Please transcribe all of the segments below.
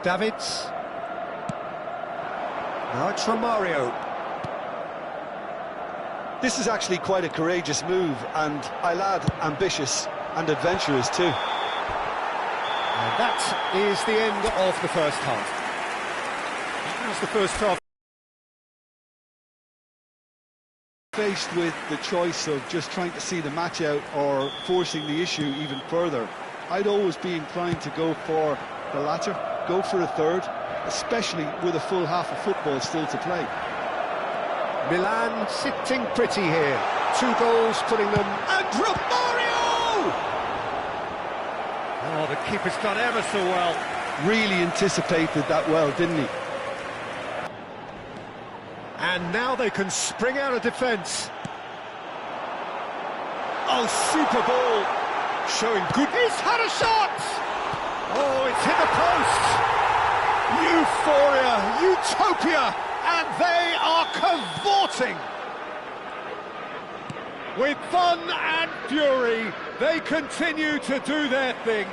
Davids. Now it's from Mario. This is actually quite a courageous move, and I'll add ambitious and adventurous too. And that is the end of the first half. How's the first half? Faced with the choice of just trying to see the match out or forcing the issue even further, I'd always be inclined to go for the latter, go for a third, especially with a full half of football still to play. Milan sitting pretty here. 2 goals putting them... And Romario! Oh, the keeper's done ever so well. Really anticipated that well, didn't he? And now they can spring out of defence. Oh, super ball. Showing good... He's had a shot! Oh, it's hit the post! Euphoria! Utopia! And they are cavorting! With fun and fury, they continue to do their thing.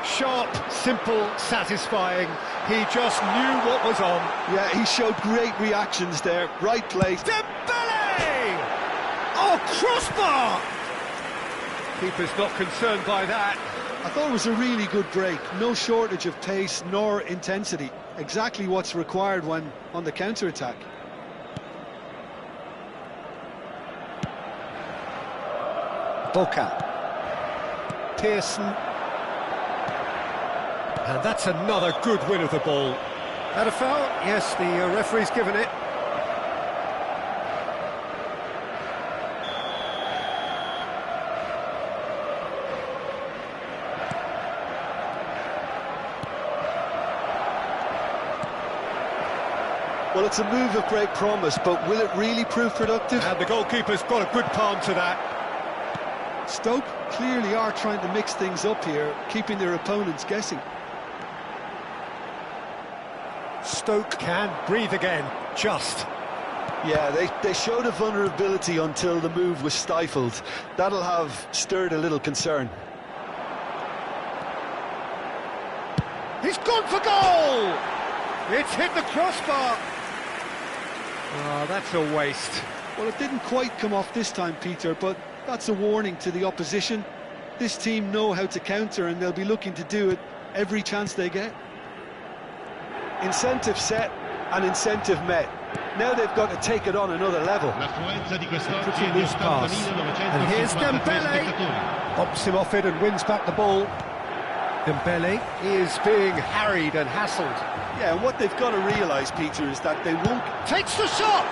Sharp, simple, satisfying. He just knew what was on. Yeah, he showed great reactions there. Right place. Dembele! Oh, crossbar! Keeper's not concerned by that. I thought it was a really good break. No shortage of pace nor intensity. Exactly what's required when on the counter-attack. Boca. Pearson. And that's another good win of the ball. That a foul? Yes, the referee's given it. Well, it's a move of great promise, but will it really prove productive? And the goalkeeper's got a good palm to that. Stoke clearly are trying to mix things up here, keeping their opponents guessing. Stoke can breathe again, just. Yeah, they showed a vulnerability until the move was stifled. That'll have stirred a little concern. He's gone for goal! It's hit the crossbar. Oh, that's a waste. Well, it didn't quite come off this time, Peter, but that's a warning to the opposition. This team know how to counter, and they'll be looking to do it every chance they get. Incentive set and incentive met. Now they've got to take it on another level. Pretty loose pass. And here's Dembele. Pops him off it and wins back the ball. Dembele is being harried and hassled. Yeah, and what they've got to realise, Peter, is that they won't... Takes the shot!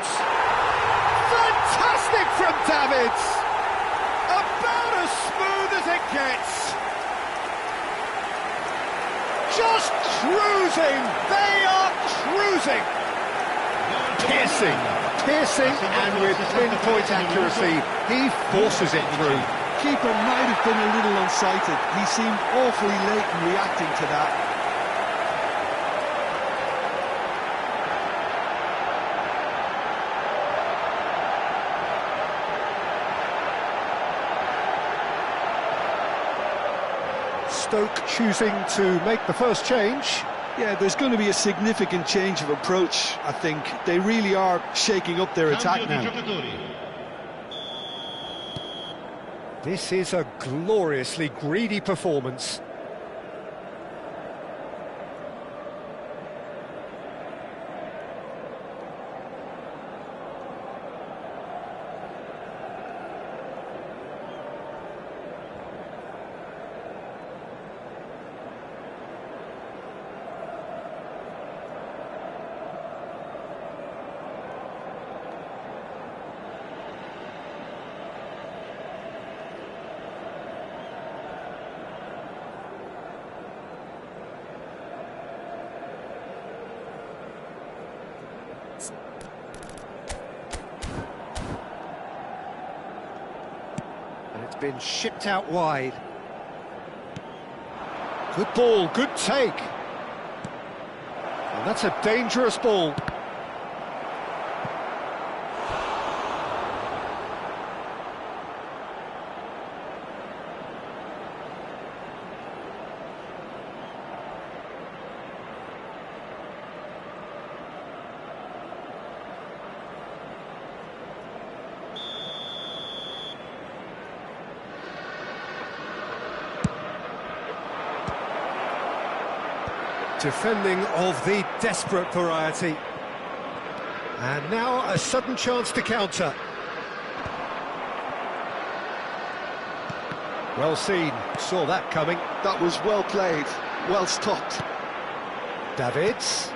Fantastic from Davids! About as smooth as it gets! Just cruising! They are cruising! Piercing, and with pinpoint accuracy, he forces it through. Keeper might have been a little unsighted. He seemed awfully late in reacting to that. Stoke choosing to make the first change. Yeah, there's going to be a significant change of approach, I think. They really are shaking up their attack now. This is a gloriously greedy performance. And it's been shipped out wide. Good ball, good take. And that's a dangerous ball. Defending of the desperate variety. And now a sudden chance to counter. Well seen, saw that coming. That was well played, well stopped. Davids.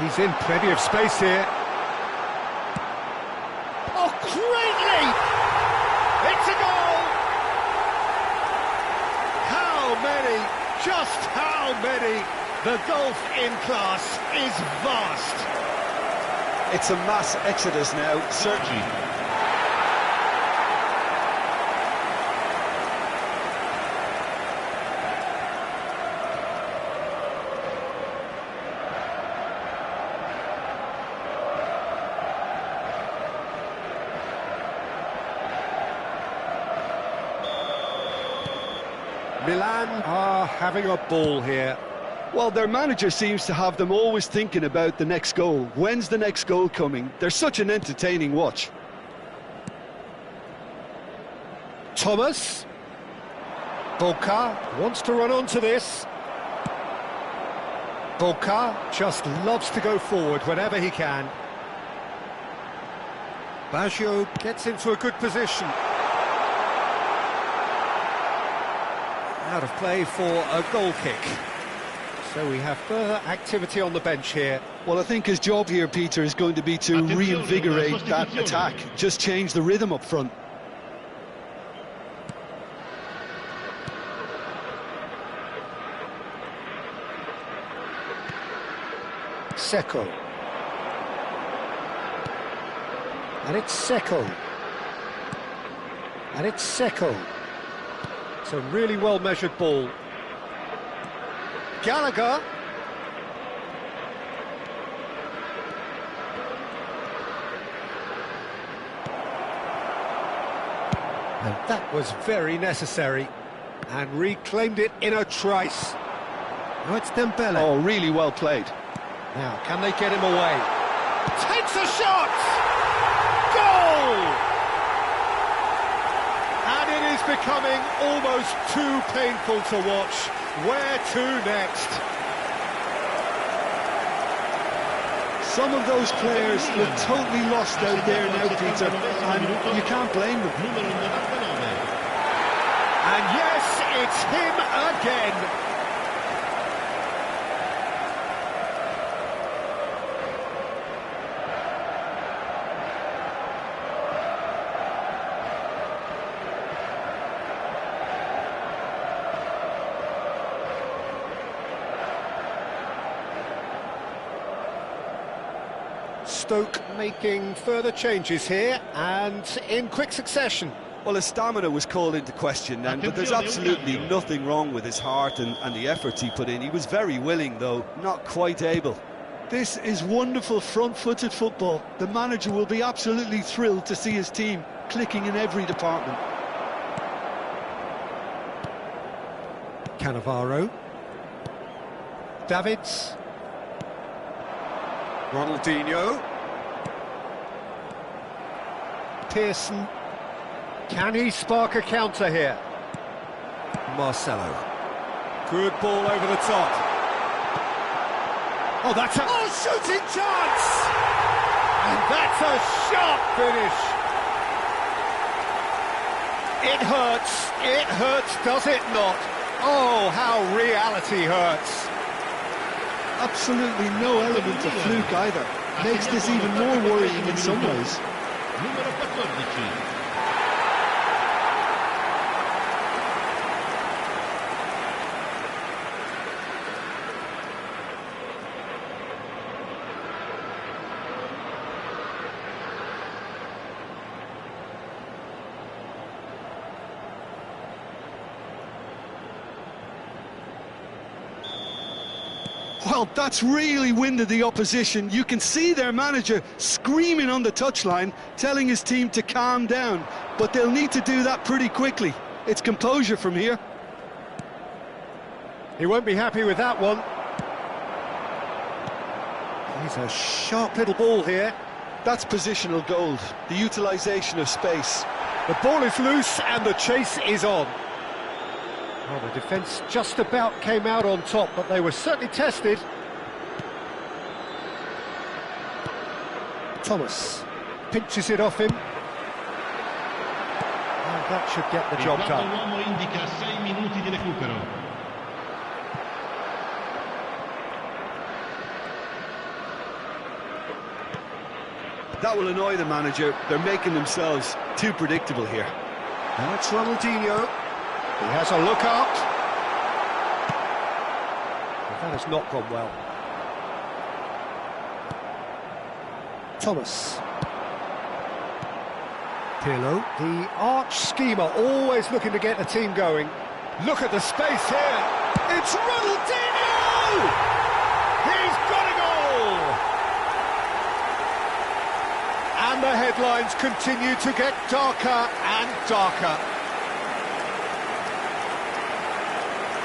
He's in plenty of space here. Oh, great leap! It's a goal! How many, just how many? The gulf in class is vast. It's a mass exodus now, certainly. Milan are having a ball here. Well, their manager seems to have them always thinking about the next goal. When's the next goal coming? They're such an entertaining watch. Thomas. Boca wants to run onto this. Boca just loves to go forward whenever he can. Baggio gets into a good position. Out of play for a goal kick. So we have further activity on the bench here. Well, I think his job here, Peter, is going to be to reinvigorate that attack. Just change the rhythm up front. Seco. And it's Seco. And it's Seco. It's a really well-measured ball. Gallagher. And that was very necessary. And reclaimed it in a trice. Now it's Dembele. Oh, really well played. Now, can they get him away? Takes a shot! Goal! And it is becoming almost too painful to watch. Where to next? Some of those players look totally lost out there now, Peter, and you can't blame them. And yes, it's him again. Stoke making further changes here, and in quick succession. Well, his stamina was called into question then, but there's absolutely nothing wrong with his heart and the efforts he put in. He was very willing, though, not quite able. This is wonderful front-footed football. The manager will be absolutely thrilled to see his team clicking in every department. Cannavaro. Davids. Ronaldinho. Pearson. Can he spark a counter here? Marcelo. Good ball over the top. Oh, that's a shooting chance! And that's a sharp finish. It hurts, does it not? Oh, how reality hurts. Absolutely no element of fluke either. Makes this even more worrying in some ways. Well, that's really winded the opposition. You can see their manager screaming on the touchline, telling his team to calm down. But they'll need to do that pretty quickly. It's composure from here. He won't be happy with that one. He's a sharp little ball here. That's positional gold, the utilisation of space. The ball is loose and the chase is on. Well, the defence just about came out on top, but they were certainly tested. Thomas pinches it off him. And that should get the job done. L'uomo indica 6 minuti di recupero. That will annoy the manager. They're making themselves too predictable here. Now it's Ronaldinho. He has a look up. That has not gone well. Thomas. Pirlo. The arch schemer, always looking to get the team going. Look at the space here. It's Ronaldinho! He's got a goal! And the headlines continue to get darker and darker.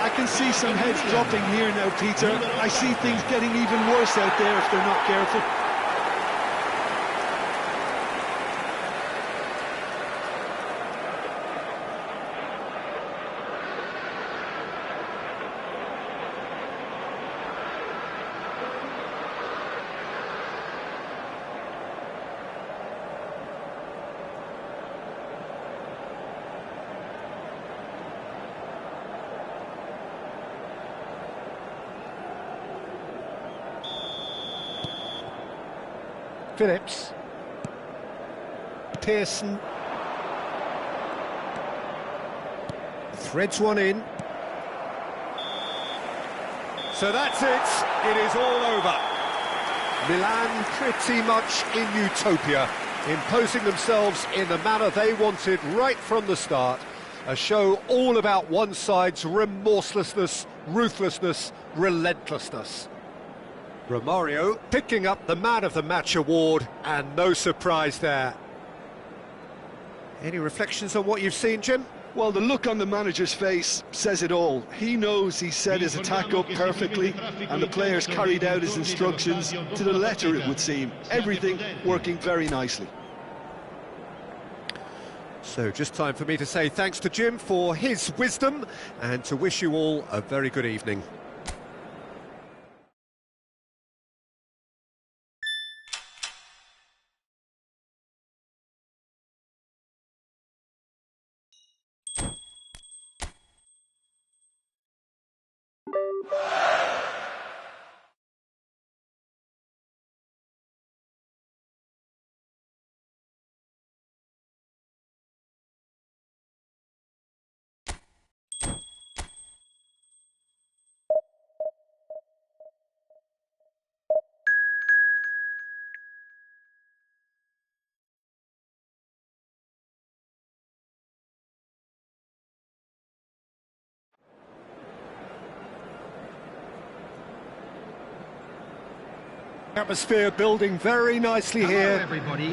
I can see some heads dropping here now, Peter. I see things getting even worse out there if they're not careful. Phillips. Pearson. Threads one in. So that's it. It is all over. Milan pretty much in utopia, imposing themselves in the manner they wanted right from the start. A show all about one side's remorselessness, ruthlessness, relentlessness. Romario picking up the Man of the Match award, and no surprise there. Any reflections on what you've seen, Jim? Well, the look on the manager's face says it all. He knows he set his attack up perfectly, and the players carried out his instructions to the letter, it would seem. Everything working very nicely. So just time for me to say thanks to Jim for his wisdom, and to wish you all a very good evening. Atmosphere building very nicely here.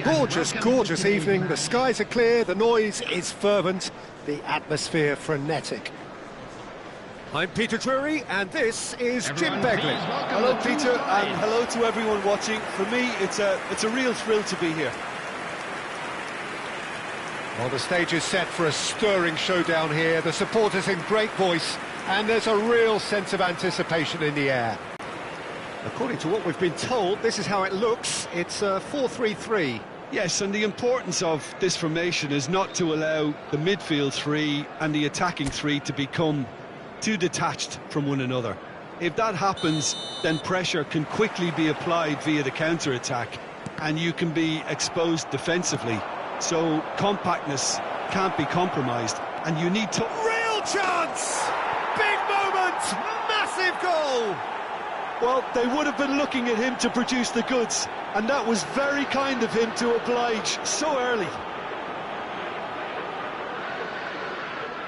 Gorgeous, gorgeous evening. The skies are clear, the noise is fervent, the atmosphere frenetic. I'm Peter Drury, and this is Jim Beglin. Hello, Peter, and hello to everyone watching. For me, it's a real thrill to be here. Well, the stage is set for a stirring showdown here. The supporters in great voice, and there's a real sense of anticipation in the air. According to what we've been told, this is how it looks. It's 4-3-3. Yes, and the importance of this formation is not to allow the midfield three and the attacking three to become too detached from one another. If that happens, then pressure can quickly be applied via the counter-attack, and you can be exposed defensively. So compactness can't be compromised, and you need to... Real chance! Big moment! Massive goal! Well, they would have been looking at him to produce the goods, and that was very kind of him to oblige so early.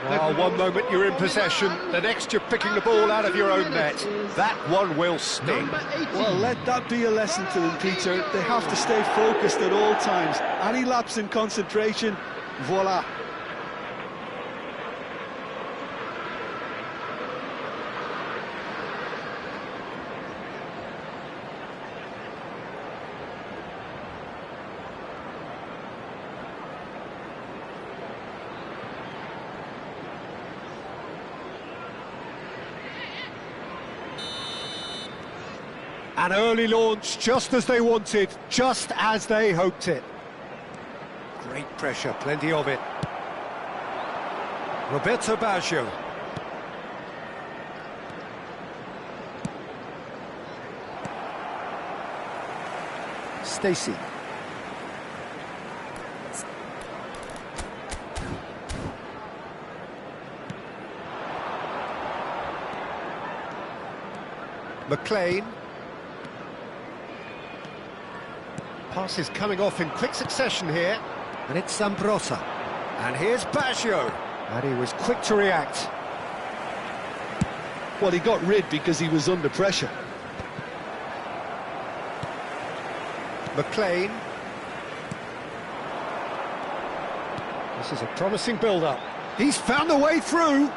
Well, one moment you're in possession, the next you're picking the ball out of your own net. That one will sting. Well, let that be a lesson to them, Peter. They have to stay focused at all times. Any lapse in concentration, voila. An early launch, just as they wanted, just as they hoped it. Great pressure, plenty of it. Roberto Baggio. Stacey. McLean. Passes coming off in quick succession here, and it's Zambrotta. And here's Baggio, and he was quick to react. Well, he got rid because he was under pressure. McLean. This is a promising build-up. He's found a way through.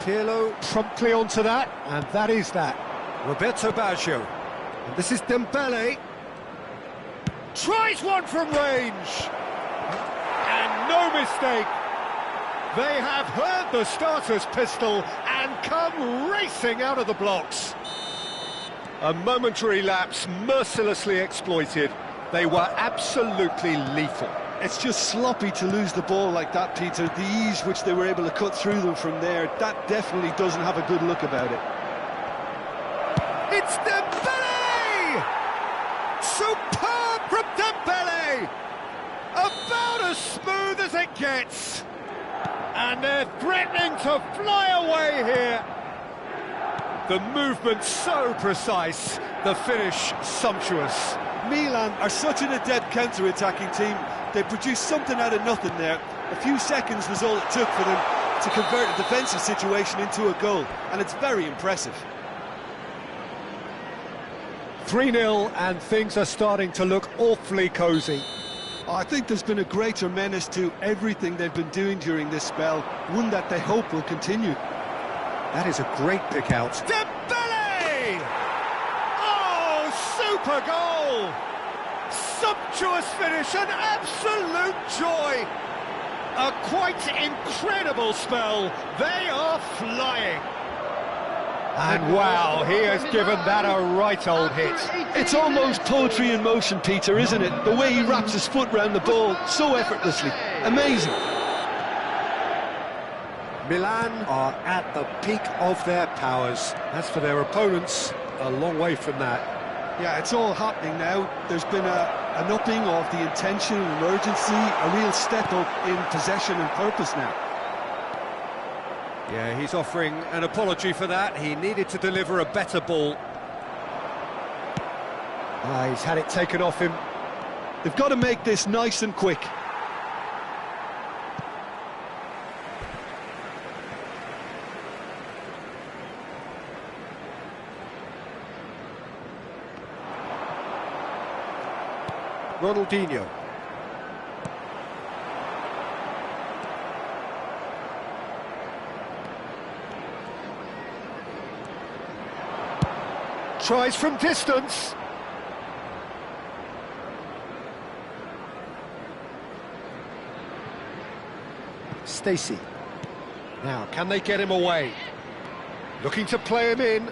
Pirlo promptly onto that, and that is that. Roberto Baggio. And this is Dembele. Tries one from range. And no mistake. They have heard the starter's pistol and come racing out of the blocks. A momentary lapse mercilessly exploited. They were absolutely lethal. It's just sloppy to lose the ball like that, Peter. The ease which they were able to cut through them from there, that definitely doesn't have a good look about it. It's Dembele! Superb from Dembele! About as smooth as it gets. And they're threatening to fly away here. The movement so precise, the finish sumptuous. Milan are such an adept counter-attacking team. They produced something out of nothing there. A few seconds was all it took for them to convert a defensive situation into a goal, and it's very impressive. 3-0, and things are starting to look awfully cosy. I think there's been a greater menace to everything they've been doing during this spell, one that they hope will continue. That is a great pick out. Dembele! Oh, super goal! Sumptuous finish, an absolute joy! A quite incredible spell. They are flying. And wow, he has given that a right old hit. It's almost poetry in motion, Peter, isn't it? The way he wraps his foot round the ball so effortlessly. Amazing. Milan are at the peak of their powers. As for their opponents, a long way from that. Yeah, it's all happening now. There's been an upping of the intention and urgency, a real step up in possession and purpose now. Yeah, he's offering an apology for that. He needed to deliver a better ball. He's had it taken off him. They've got to make this nice and quick. Ronaldinho. Tries from distance. Stacey. Now, can they get him away? Looking to play him in.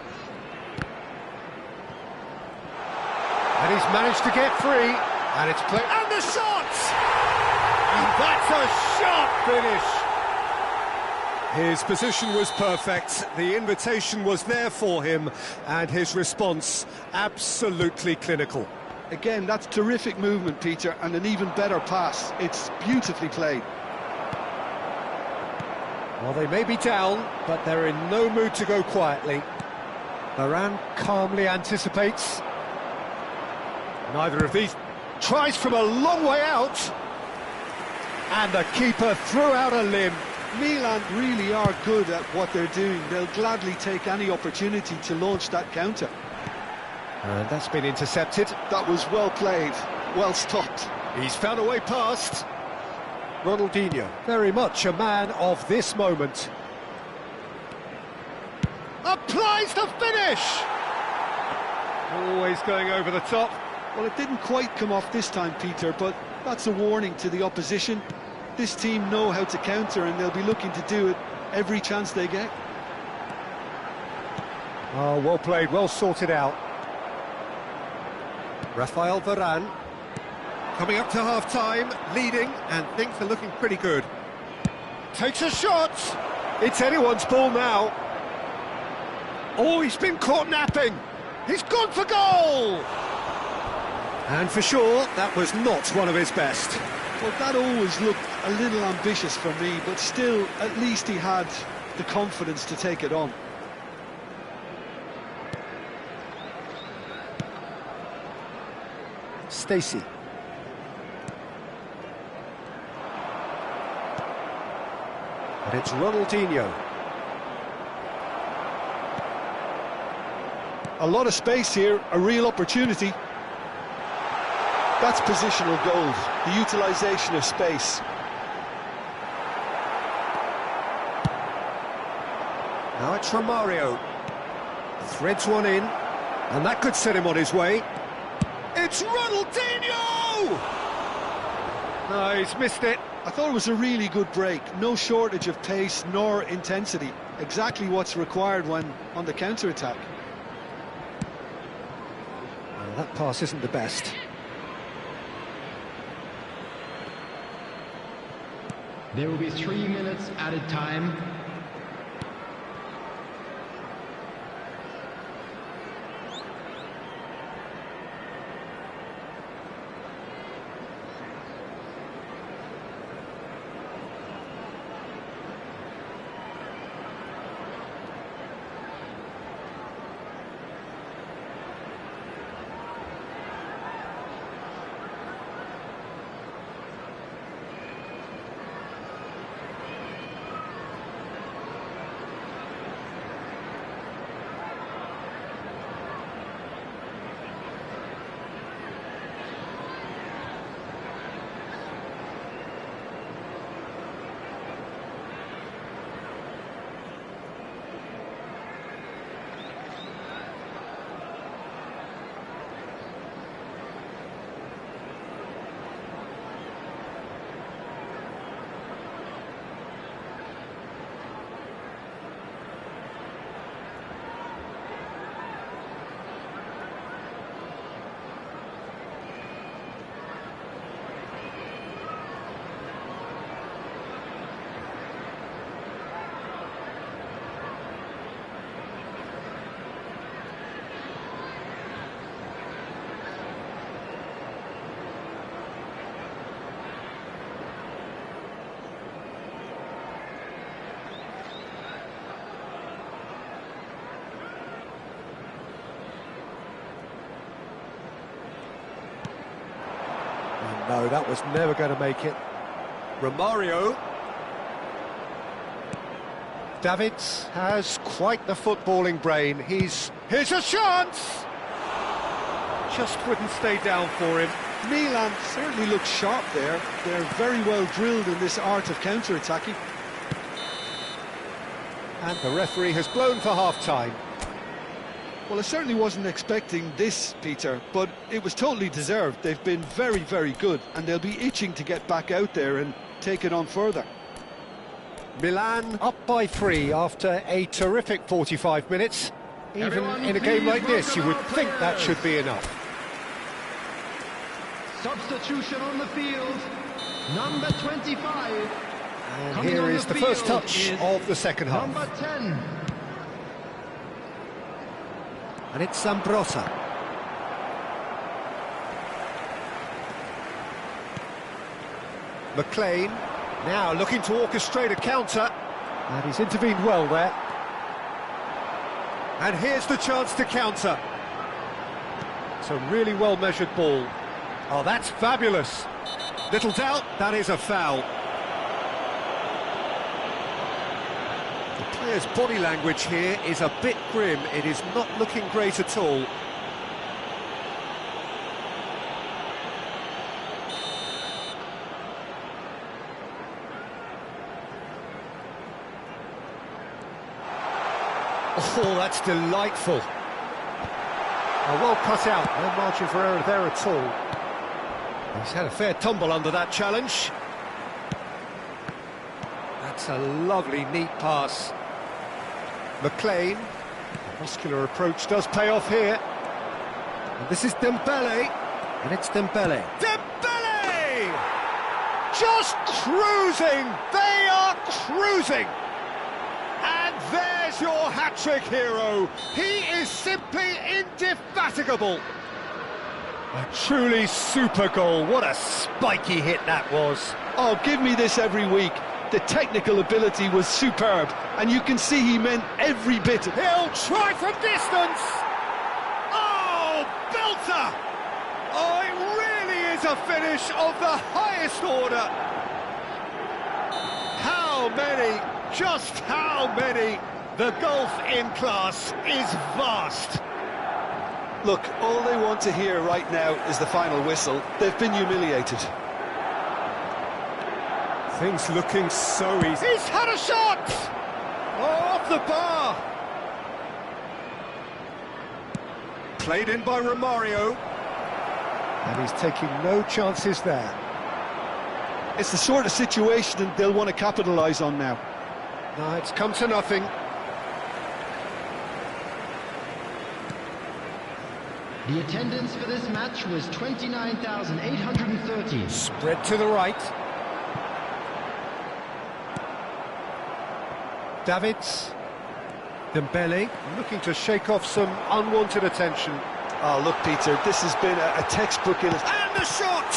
And he's managed to get free. And it's played. And the shot! And that's a sharp finish. His position was perfect, the invitation was there for him, and his response absolutely clinical. Again, that's terrific movement, Peter, and an even better pass. It's beautifully played. Well, they may be down, but they're in no mood to go quietly. Varane calmly anticipates. Neither of these tries from a long way out. And the keeper threw out a limb. Milan really are good at what they're doing. They'll gladly take any opportunity to launch that counter. And that's been intercepted. That was well played, well stopped. He's found a way past. Ronaldinho, very much a man of this moment. Applies the finish! Always going over the top. Well, it didn't quite come off this time, Peter, but that's a warning to the opposition. This team know how to counter, and they'll be looking to do it every chance they get. Oh, well played, well sorted out. Rafael Varane. Coming up to half-time, leading, and things are looking pretty good. Takes a shot! It's anyone's ball now. Oh, he's been caught napping! He's gone for goal! And for sure, that was not one of his best. Well, that always looked a little ambitious for me, but still, at least he had the confidence to take it on. Stacey. And it's Ronaldinho. A lot of space here, a real opportunity. That's positional gold, the utilisation of space. Now it's Romario. Threads one in, and that could set him on his way. It's Ronaldinho! No, he's missed it. I thought it was a really good break. No shortage of pace nor intensity. Exactly what's required when on the counter-attack. Well, that pass isn't the best. There will be 3 minutes added time. No, that was never going to make it. Romario. Davids has quite the footballing brain. Here's a chance! Just wouldn't stay down for him. Milan certainly look sharp there. They're very well drilled in this art of counter-attacking. And the referee has blown for half-time. Well, I certainly wasn't expecting this, Peter, but it was totally deserved. They've been very, very good, and they'll be itching to get back out there and take it on further. Milan up by 3 after a terrific 45 minutes. Even in a game like this, you would think that should be enough. Substitution on the field, number 25. And here is the first touch of the second half. Number 10. And it's Zambrotta. McLean now looking to orchestrate a counter. And he's intervened well there. And here's the chance to counter. It's a really well-measured ball. Oh, that's fabulous. Little doubt, that is a foul. The player's body language here is a bit grim. It is not looking great at all. Oh, that's delightful. Well cut out, no margin for error there at all. He's had a fair tumble under that challenge. That's a lovely, neat pass. McLean, the muscular approach does pay off here. And this is Dembele. And it's Dembele. Dembele! Just cruising! They are cruising! And there's your hat-trick hero. He is simply indefatigable. A truly super goal. What a spiky hit that was. Oh, give me this every week. The technical ability was superb, and you can see he meant every bit. He'll try from distance. Oh, belter! Oh, it really is a finish of the highest order. How many, just how many? The gulf in class is vast. Look, all they want to hear right now is the final whistle. They've been humiliated. Things looking so easy. He's had a shot! Oh, off the bar! Played in by Romario. And he's taking no chances there. It's the sort of situation they'll want to capitalise on now. No, it's come to nothing. The attendance for this match was 29,830. Spread to the right. Davids. Dembele looking to shake off some unwanted attention. Oh, look, Peter, this has been a textbook in... And the shot!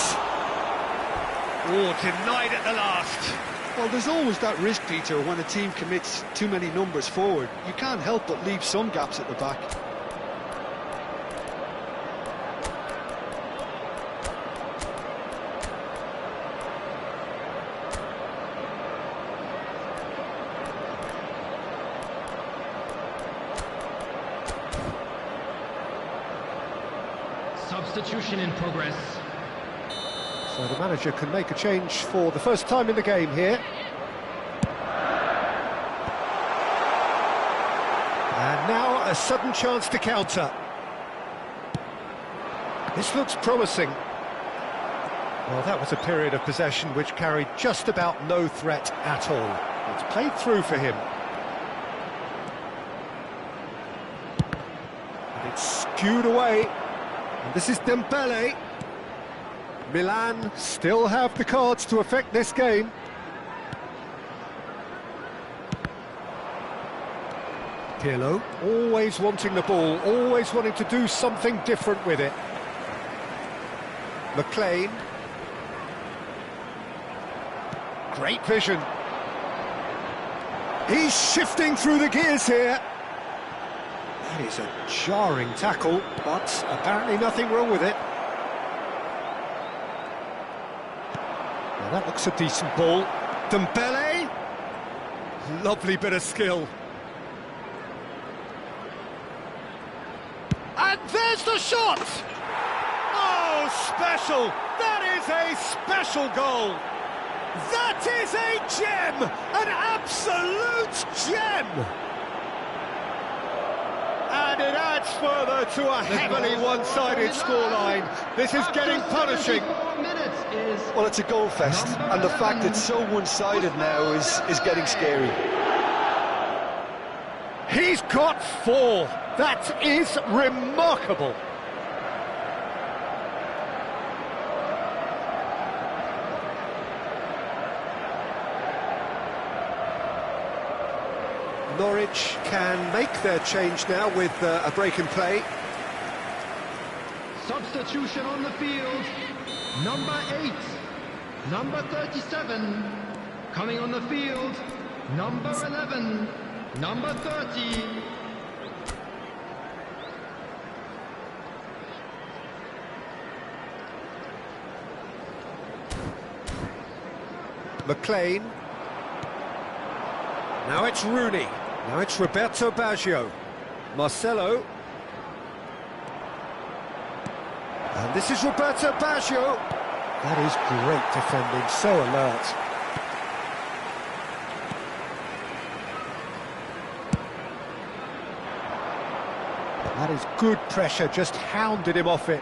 Oh, denied at the last. Well, there's always that risk, Peter, when a team commits too many numbers forward. You can't help but leave some gaps at the back. Substitution in progress. So the manager can make a change for the first time in the game here. And now a sudden chance to counter. This looks promising. Well, that was a period of possession which carried just about no threat at all. It's played through for him. And it's skewed away. And this is Dembele. Milan still have the cards to affect this game. Pirlo, always wanting the ball, always wanting to do something different with it. McLean. Great vision. He's shifting through the gears here. That is a jarring tackle, but apparently nothing wrong with it. Well, that looks a decent ball. Dembele. Lovely bit of skill. And there's the shot! Oh, special! That is a special goal! That is a gem! An absolute gem! And it adds further to a heavily one-sided scoreline. This is getting punishing. Well, it's a goal fest, and the fact it's so one-sided now is getting scary. He's got 4. That is remarkable. Norwich can make their change now with a break in play. Substitution on the field. Number 8. Number 37. Coming on the field. Number 11. Number 30. McLean. Now it's Rooney. Now it's Roberto Baggio. Marcelo. And this is Roberto Baggio. That is great defending, so alert. That is good pressure, just hounded him off it.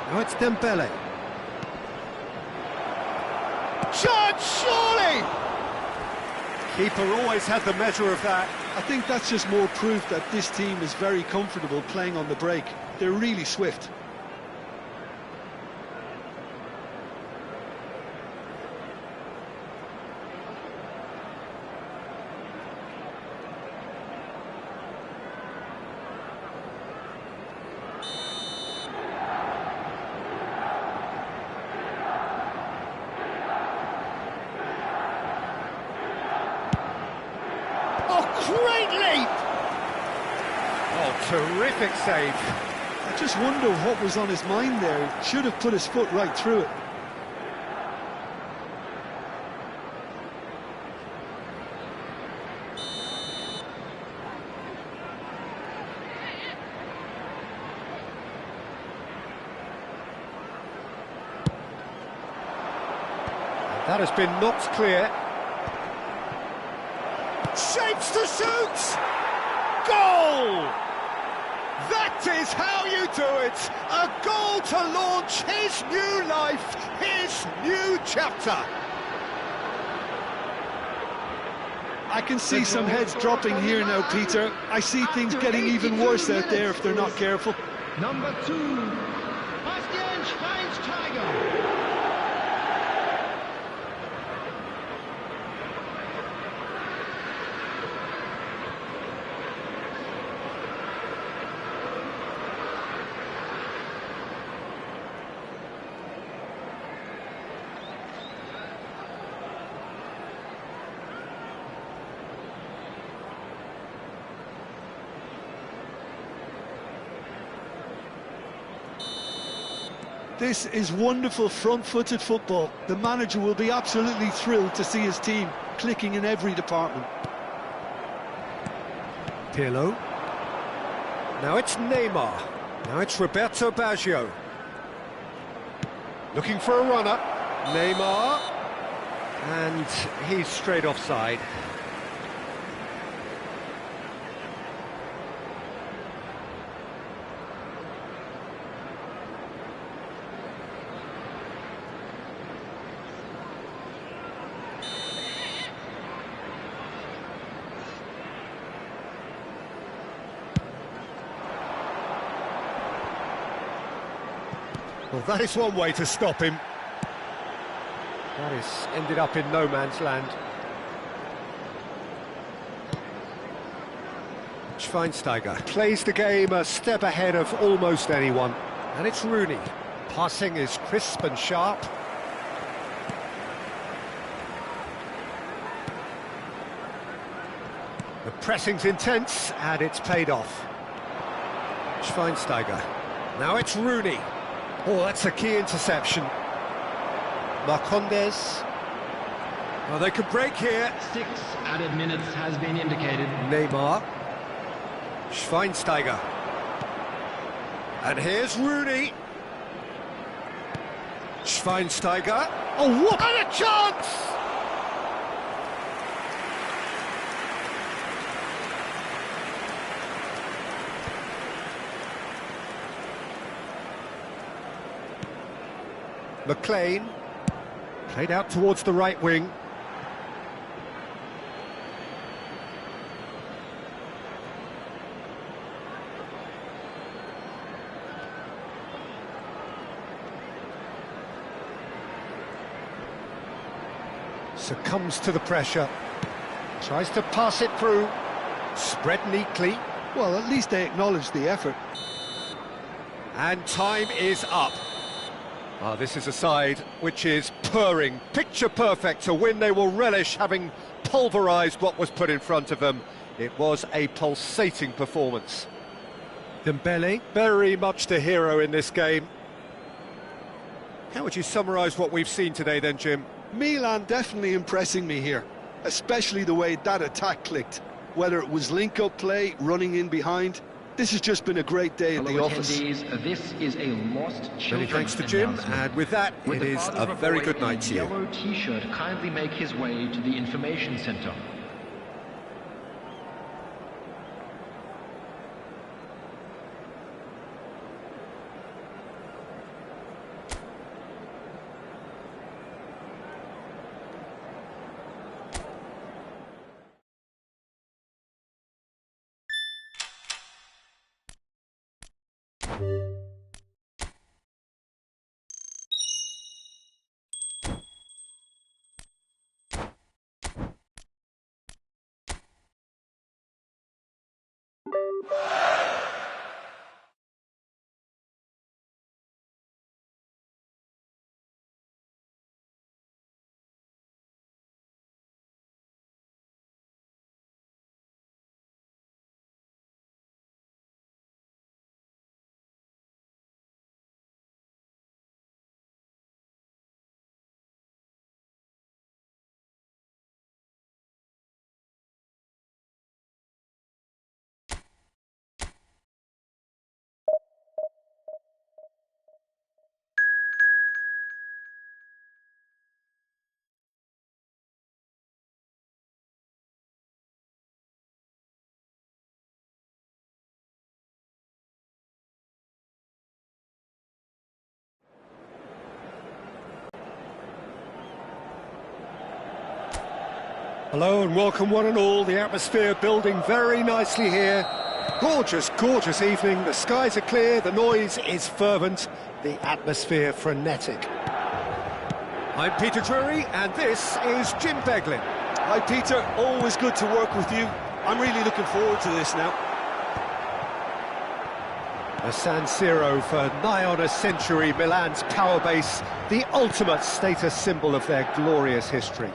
Now it's Dembele. Shot, surely! Keeper always had the measure of that, I think that's just more proof that this team is very comfortable playing on the break. They're really swift. Great leap! Oh, terrific save. I just wonder what was on his mind there. Should have put his foot right through it. That has been knocked clear. Shapes to shoot! Goal! That is how you do it! A goal to launch his new life, his new chapter. I can see some heads dropping here now, Peter. I see things getting even worse out there if they're not careful. Number 2, Bastian Schweinsteiger. This is wonderful front-footed football. The manager will be absolutely thrilled to see his team clicking in every department. Pirlo. Now it's Neymar. Now it's Roberto Baggio. Looking for a runner. Neymar. And he's straight offside. Well, that is one way to stop him. That is ended up in no man's land. Schweinsteiger plays the game a step ahead of almost anyone. And it's Rooney. Passing is crisp and sharp. The pressing's intense, and it's paid off. Schweinsteiger. Now it's Rooney. Oh, that's a key interception. Marcondes. Well, they could break here. 6 added minutes has been indicated. Neymar. Schweinsteiger. And here's Rooney. Schweinsteiger. Oh, what a chance! McLean, played out towards the right wing. Succumbs to the pressure. Tries to pass it through. Spread neatly. Well, at least they acknowledge the effort. And time is up. This is a side which is purring, picture perfect, to win they will relish, having pulverised what was put in front of them. It was a pulsating performance. Dembele, very much the hero in this game. How would you summarise what we've seen today then, Jim? Milan definitely impressing me here, especially the way that attack clicked. Whether it was link-up play, running in behind, this has just been a great day at the office. This is a lost children. Many thanks to Jim, and with that, it is a very good night to you. Yellow T-shirt kindly make his way to the information centre. Hello and welcome one and all, the atmosphere building very nicely here. Gorgeous, gorgeous evening, the skies are clear, the noise is fervent, the atmosphere frenetic. I'm Peter Drury and this is Jim Beglin. Hi Peter, always good to work with you. I'm really looking forward to this now. A San Siro for nigh on a century, Milan's power base, the ultimate status symbol of their glorious history.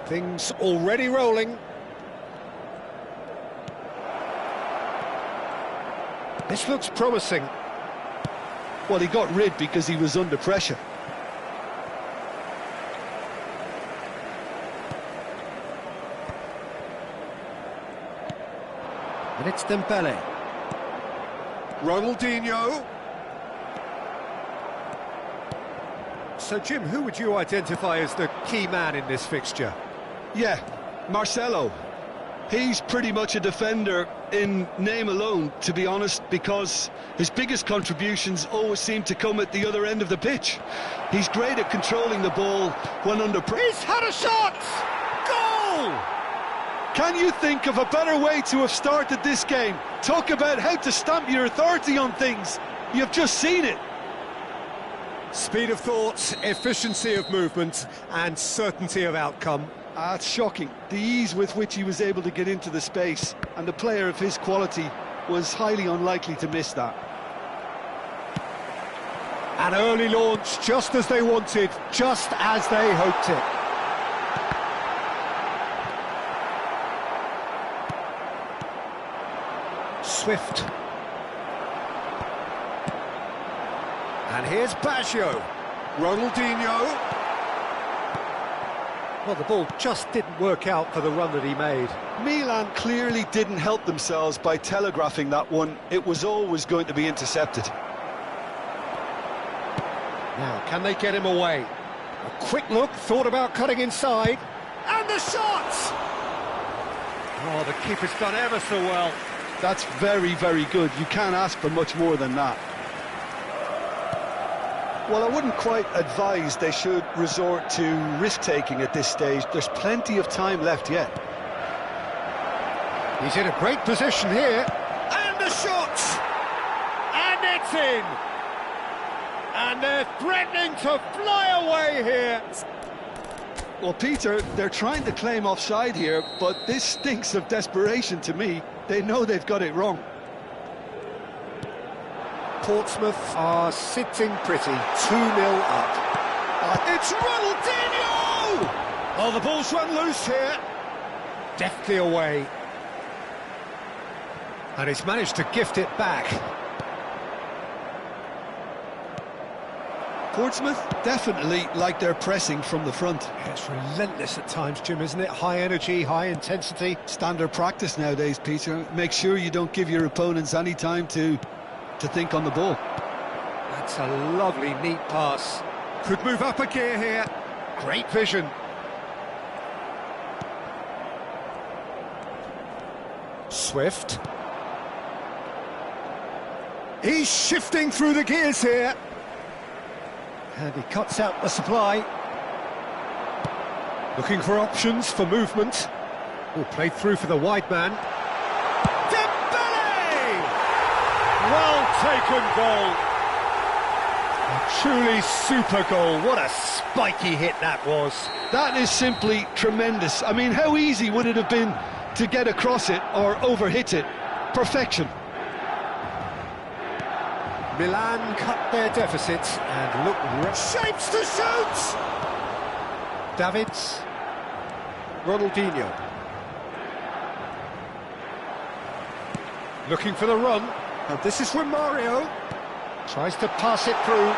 Things already rolling. This looks promising. Well, he got rid because he was under pressure. And it's Dembele. Ronaldinho. So, Jim, who would you identify as the key man in this fixture? Yeah, Marcelo. He's pretty much a defender in name alone, to be honest, because his biggest contributions always seem to come at the other end of the pitch. He's great at controlling the ball when under pressure. He's had a shot! Goal! Can you think of a better way to have started this game? Talk about how to stamp your authority on things. You've just seen it. Speed of thought, efficiency of movement, and certainty of outcome. It's shocking, the ease with which he was able to get into the space, and a player of his quality was highly unlikely to miss that. An early launch, just as they wanted, just as they hoped it. Swift. And here's Baggio. Ronaldinho. Well, the ball just didn't work out for the run that he made. Milan clearly didn't help themselves by telegraphing that one. It was always going to be intercepted. Now, can they get him away? A quick look, thought about cutting inside. And the shot! Oh, the keeper's done ever so well. That's very, very good. You can't ask for much more than that. Well, I wouldn't quite advise they should resort to risk-taking at this stage. There's plenty of time left yet. He's in a great position here. And the shot! And it's in! And they're threatening to fly away here. Well, Peter, they're trying to claim offside here, but this stinks of desperation to me. They know they've got it wrong. Portsmouth are sitting pretty, 2-0 up. It's Ronaldinho! Oh, the ball's run loose here. Deftly away. And he's managed to gift it back. Portsmouth definitely like their pressing from the front. It's relentless at times, Jim, isn't it? High energy, high intensity. Standard practice nowadays, Peter. Make sure you don't give your opponents any time to think on the ball. That's a lovely, neat pass. Could move up a gear here. Great vision. Swift. He's shifting through the gears here. And he cuts out the supply. Looking for options for movement. Oh, played through for the wide man. Dembele! Well taken goal. A truly super goal. What a spiky hit that was. That is simply tremendous. I mean, how easy would it have been to get across it or overhit it? Perfection. Milan cut their deficit and look shapes to shoot. Davids, Ronaldinho, looking for the run. And this is from Mario. Tries to pass it through.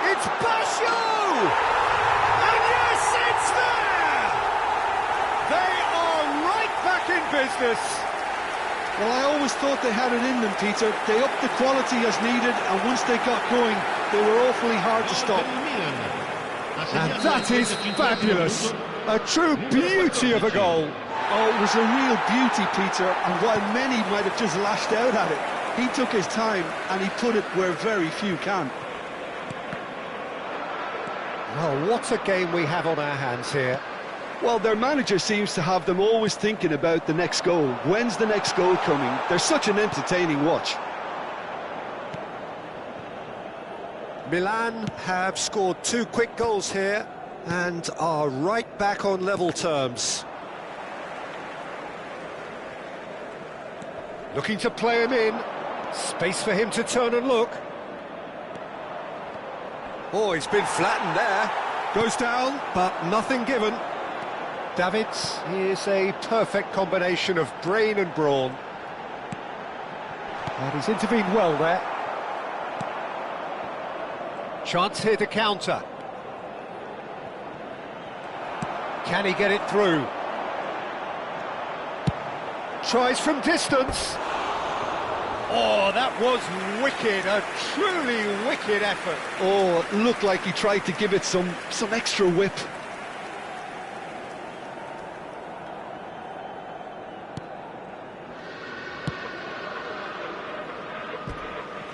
It's Basho! And yes, it's there! They are right back in business. Well, I always thought they had it in them, Peter. They upped the quality as needed, and once they got going, they were awfully hard to stop. And that is fabulous. A true beauty of a goal. Oh, it was a real beauty, Peter, and while many might have just lashed out at it, he took his time and he put it where very few can. Well, what a game we have on our hands here. Well, their manager seems to have them always thinking about the next goal. When's the next goal coming? They're such an entertaining watch. Milan have scored 2 quick goals here and are right back on level terms. Looking to play him in. Space for him to turn and look. Oh, he's been flattened there. Goes down, but nothing given. Davids is a perfect combination of brain and brawn. And he's intervened well there. Chance here to counter. Can he get it through? Tries from distance. Oh, that was wicked, a truly wicked effort. Oh, it looked like he tried to give it some extra whip.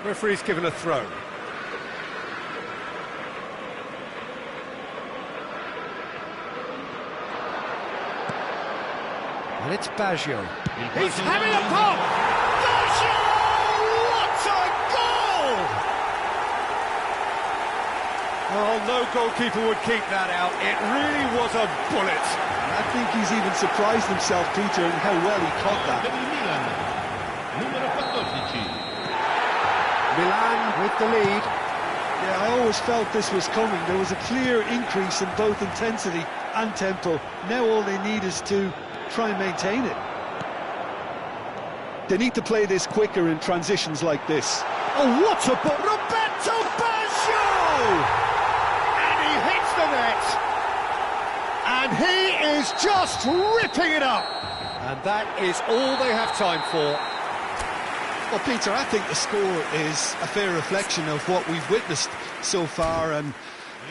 Referee's given a throw. And it's Baggio. He's having a pop! Baggio! What a goal! Oh, no goalkeeper would keep that out. It really was a bullet. I think he's even surprised himself, Peter, in how well he caught that. Milan with the lead. Yeah, I always felt this was coming. There was a clear increase in both intensity and tempo. Now all they need is to try and maintain it. They need to play this quicker in transitions like this. Oh, what a ball! Roberto Baggio! And he hits the net. And he is just ripping it up. And that is all they have time for. Well, Peter, I think the score is a fair reflection of what we've witnessed so far, and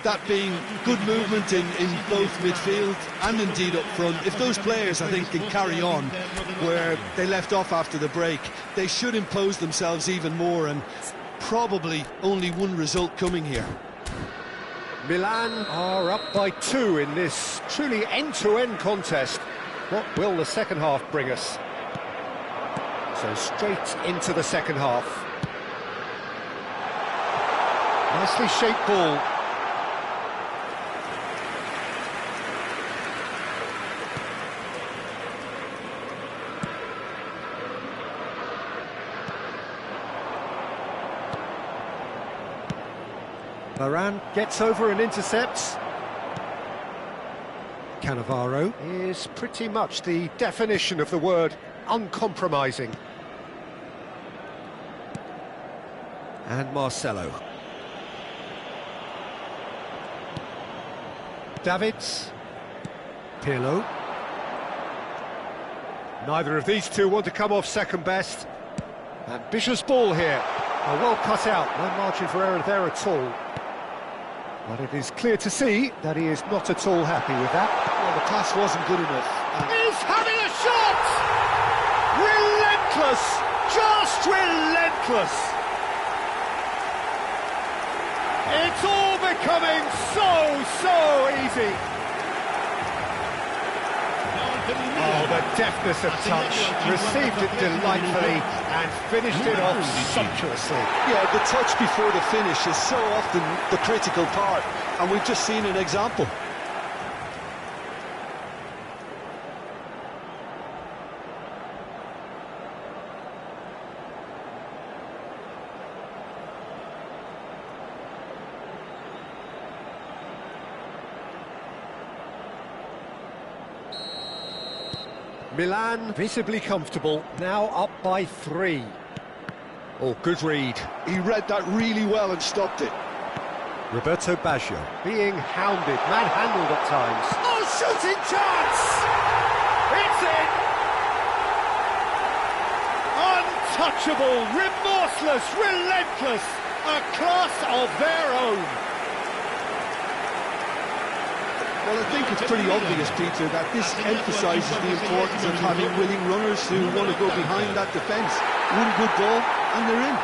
that being good movement in both midfield and indeed up front. If those players, I think, can carry on where they left off after the break, they should impose themselves even more, and probably only one result coming here. Milan are up by 2 in this truly end-to-end contest. What will the second half bring us? So straight into the second half. Nicely shaped ball. Varane gets over and intercepts. Cannavaro is pretty much the definition of the word uncompromising. And Marcelo. Davids. Pirlo. Neither of these two want to come off second best. Ambitious ball here. A well cut out, no margin for error there at all. But it is clear to see that he is not at all happy with that. Well, the pass wasn't good enough. He's having a shot! Relentless! Just relentless! It's all becoming so easy! Oh, the deftness of touch, received it delightfully and finished it off sumptuously. Yeah, the touch before the finish is so often the critical part, and we've just seen an example. Milan visibly comfortable, now up by 3. Oh, good read. He read that really well and stopped it. Roberto Baggio being hounded, manhandled at times. Oh, shooting chance! It's in! Untouchable, remorseless, relentless, a class of their own. Well, I think it's pretty obvious, Peter, that this emphasises the importance of having willing runners who want to go behind that defence. One good ball, and they're in.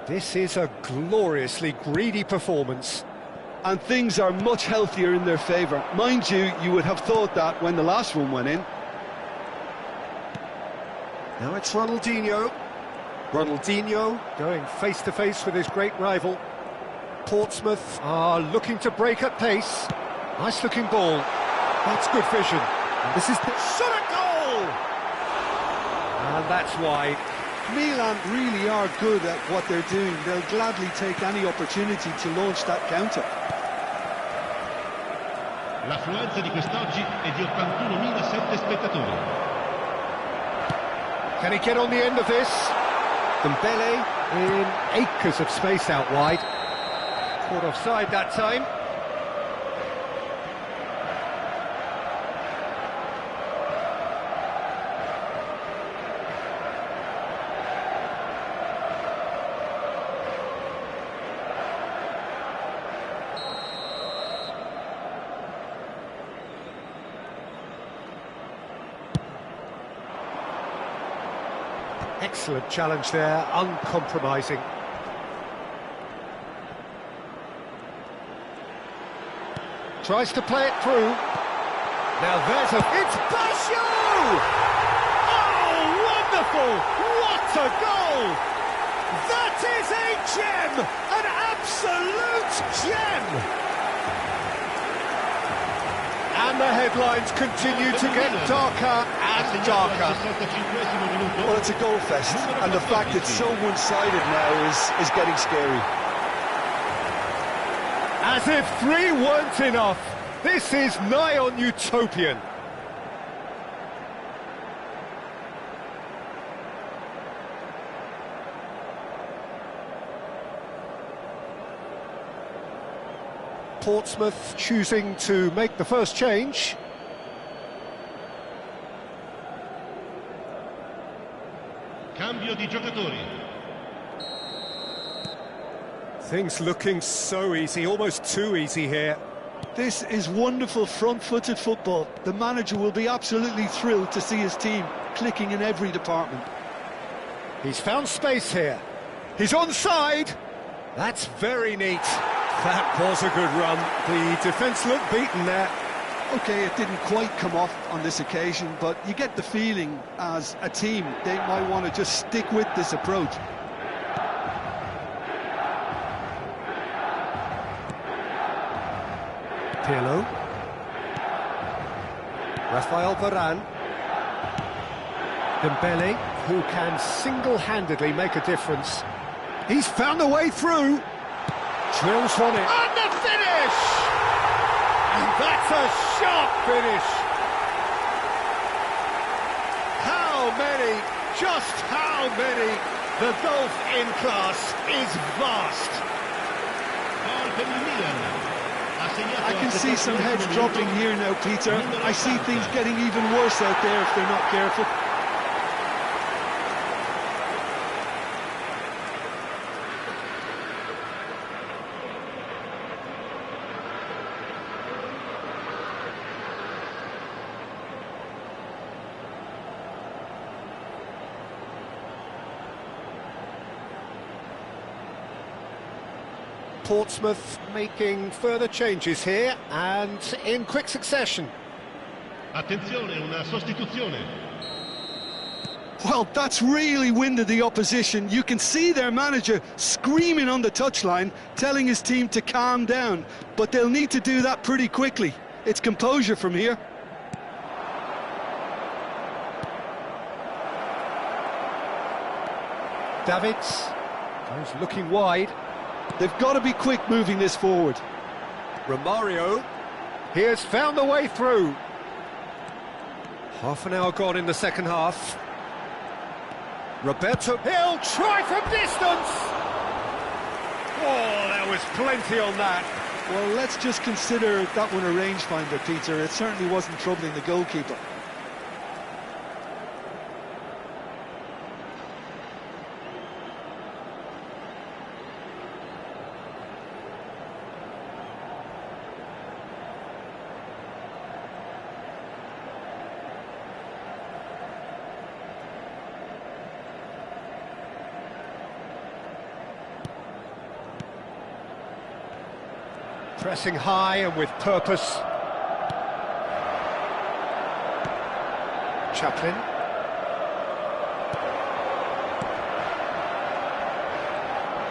This is a gloriously greedy performance. And things are much healthier in their favour. Mind you, you would have thought that when the last one went in. Now it's Ronaldinho. Ronaldinho going face-to-face with his great rival. Portsmouth are looking to break at pace. Nice-looking ball. That's good vision. And this is the shot at goal! And that's wide. Milan really are good at what they're doing. They'll gladly take any opportunity to launch that counter. L'affluenza di quest'oggi è di 81.007 spettatori. Can he get on the end of this? Dembele in acres of space out wide. Caught offside that time. Excellent challenge there, uncompromising. Tries to play it through. Now there's a... It's Baggio! Oh, wonderful! What a goal! That is a gem! An absolute gem! And the headlines continue to get darker and darker. Well, it's a goal fest, and the fact it's so one-sided now is getting scary. As if 3 weren't enough, this is nigh on utopian. Portsmouth choosing to make the first change. Cambio di giocatori. Things looking so easy, almost too easy here. This is wonderful front-footed football. The manager will be absolutely thrilled to see his team clicking in every department. He's found space here. He's onside. That's very neat. That was a good run. The defence looked beaten there. OK, it didn't quite come off on this occasion, but you get the feeling as a team they might want to just stick with this approach. Pirlo. Rafael Varane. Dembele, who can single-handedly make a difference. He's found a way through. Drills one in. And the finish! And that's a sharp finish. How many, just how many? The gulf in class is vast. I can see some heads dropping here now, Peter. I see things getting even worse out there if they're not careful. Portsmouth making further changes here, and in quick succession. Attenzione, una sostituzione. Well, that's really winded the opposition. You can see their manager screaming on the touchline, telling his team to calm down. But they'll need to do that pretty quickly. It's composure from here. Davids goes looking wide. They've got to be quick moving this forward. Romario, he has found the way through. Half an hour gone in the second half. Roberto, he'll try from distance! Oh, there was plenty on that. Well, let's just consider that one a rangefinder, Peter. It certainly wasn't troubling the goalkeeper. Pressing high and with purpose. Chaplin.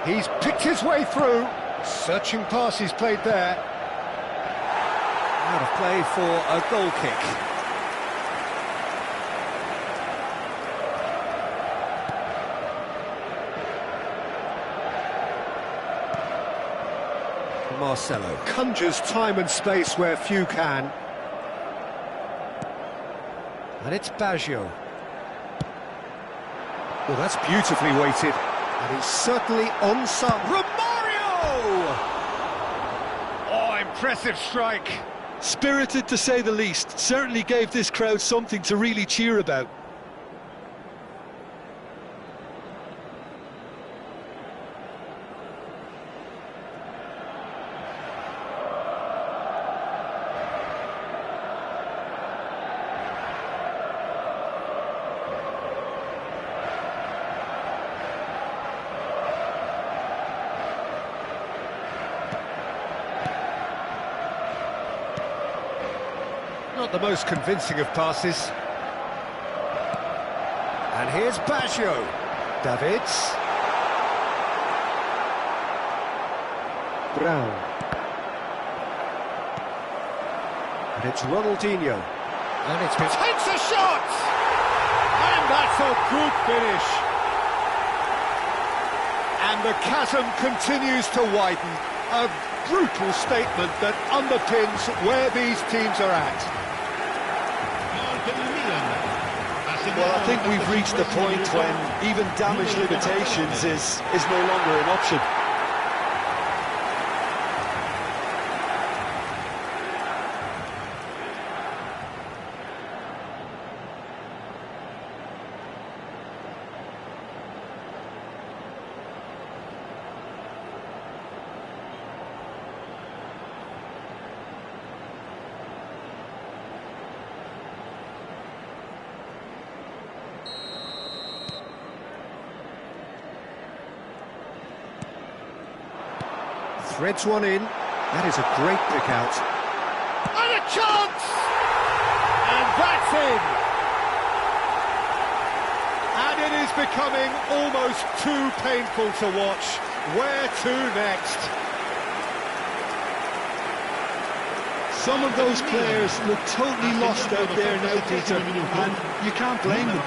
He's picked his way through. Searching pass he's played there. Out of play for a goal kick. Marcelo conjures time and space where few can. And it's Baggio. Well, that's beautifully weighted. And he's certainly onside. Romario! Oh, impressive strike. Spirited, to say the least. Certainly gave this crowd something to really cheer about. Not the most convincing of passes. And here's Baggio. Davids. Brown. And it's Ronaldinho. And it's been... Takes a shot! And that's a good finish. And the chasm continues to widen. A brutal statement that underpins where these teams are at. Well, I think we've reached the point when even damage limitations is no longer an option. Threads one in. That is a great pick out. And a chance! And that's in! And it is becoming almost too painful to watch. Where to next? Some of those players look totally lost out there now, Peter, and you can't blame them.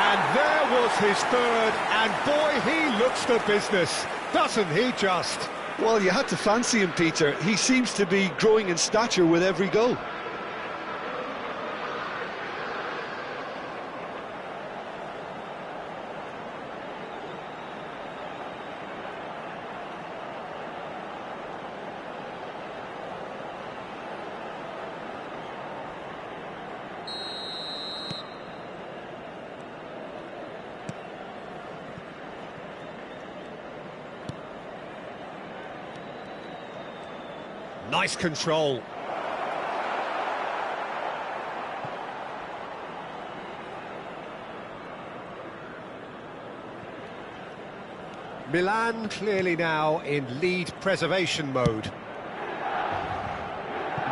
And there was his third, and boy, he looks the business. Doesn't he just? Well, you had to fancy him, Peter. He seems to be growing in stature with every goal. Nice control. Milan clearly now in lead preservation mode.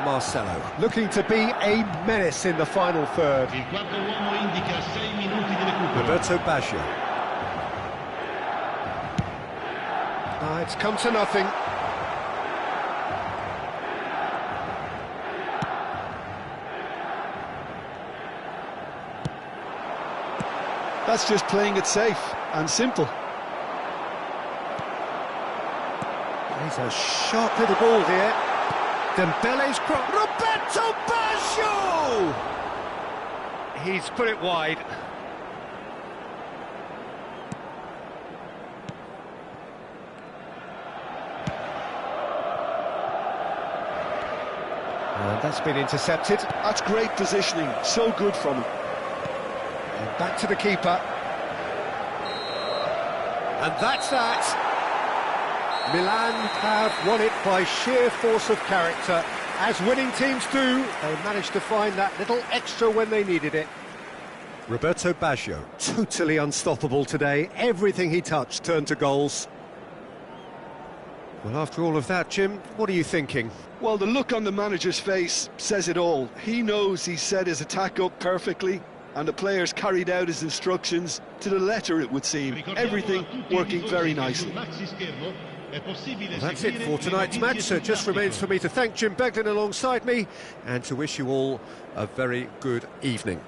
Marcelo looking to be a menace in the final third. Il quarto uomo indica 6 minuti di recupero. Roberto Baggio. It's come to nothing. That's just playing it safe and simple. He's a sharp little ball here. Dembele's cross. Roberto Baggio! He's put it wide. And that's been intercepted. That's great positioning, so good from him. And back to the keeper. And that's that. Milan have won it by sheer force of character. As winning teams do, they managed to find that little extra when they needed it. Roberto Baggio, totally unstoppable today. Everything he touched turned to goals. Well, after all of that, Jim, what are you thinking? Well, the look on the manager's face says it all. He knows he set his attack up perfectly, and the players carried out his instructions to the letter, it would seem. Everything working very nicely. Well, that's it for tonight's match, so it just remains for me to thank Jim Beglin alongside me and to wish you all a very good evening.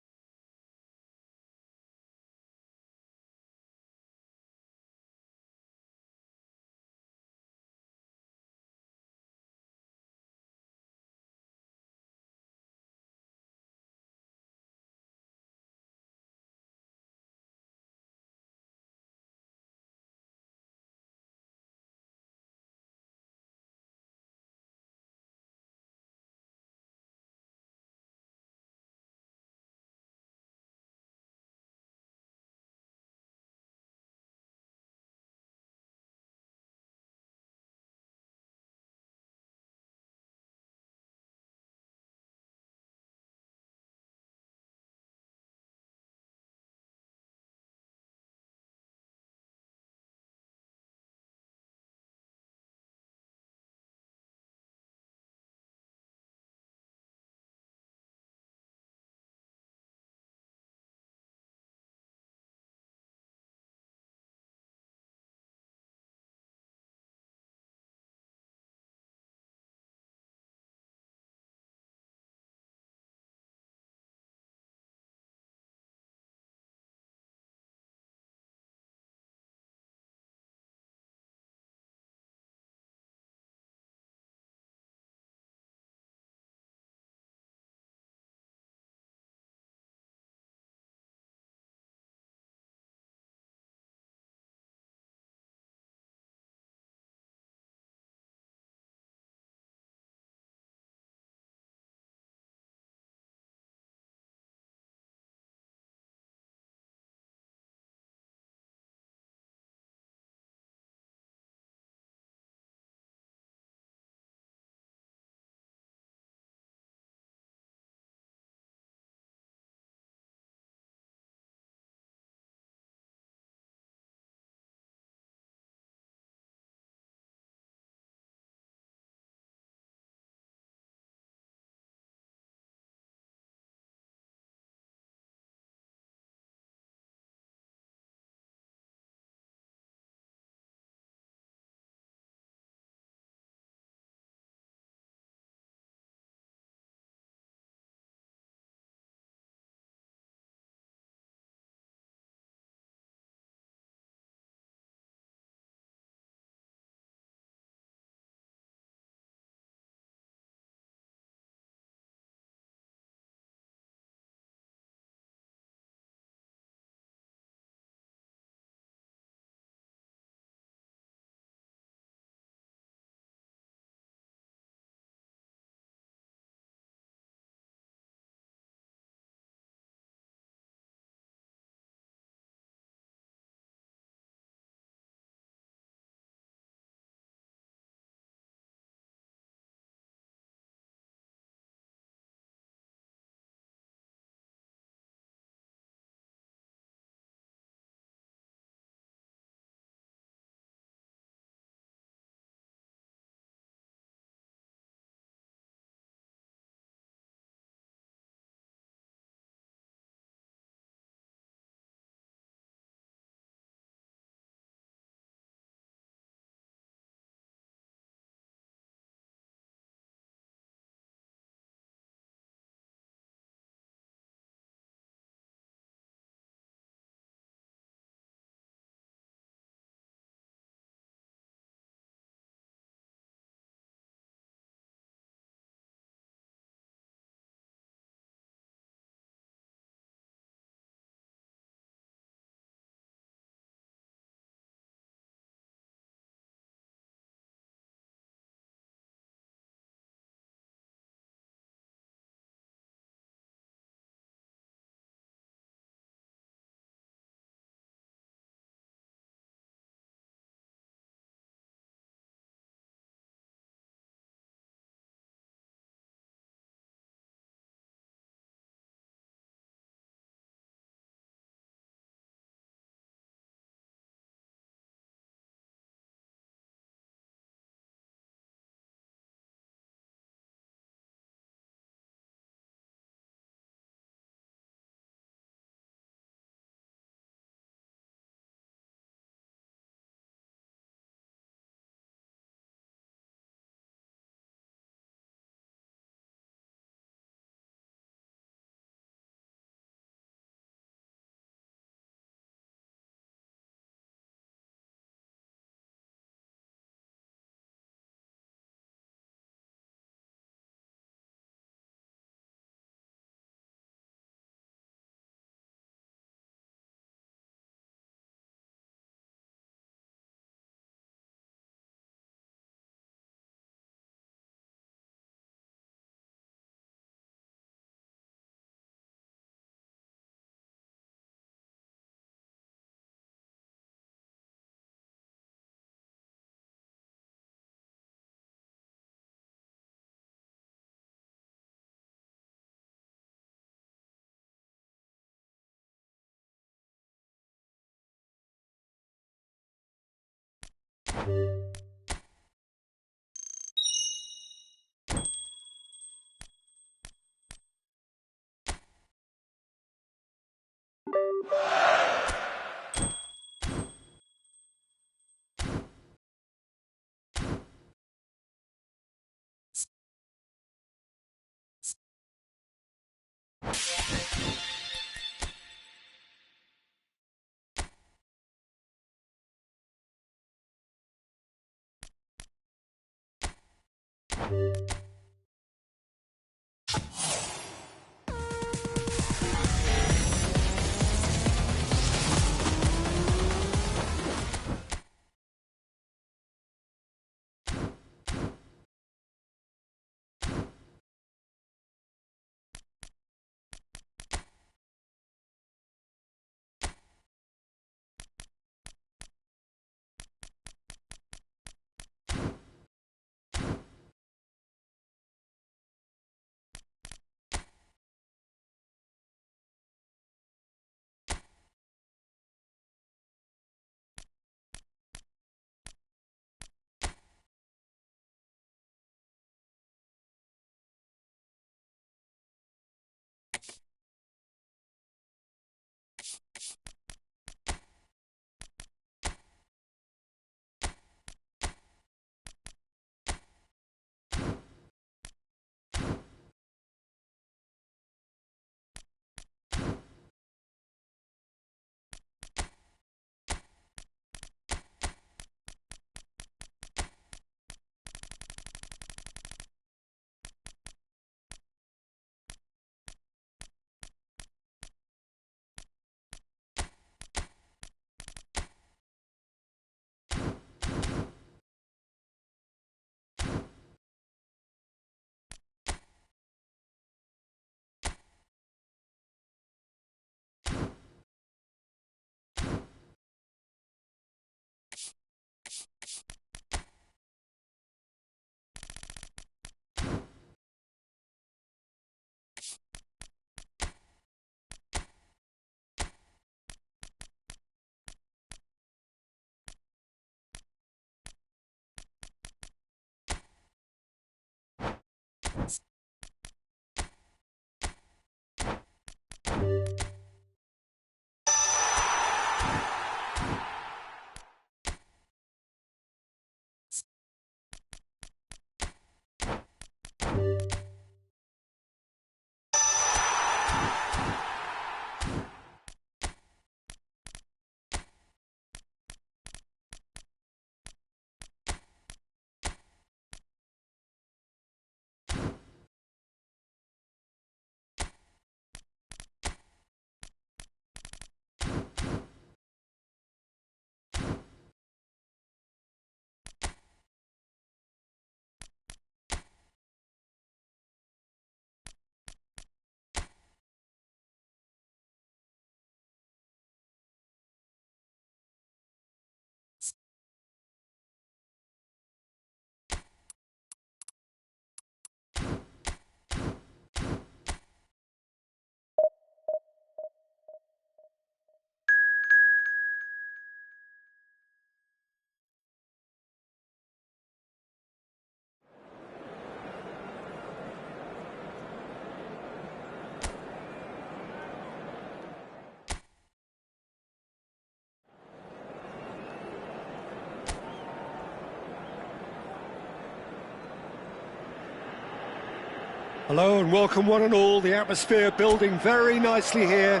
Hello and welcome one and all. The atmosphere building very nicely here.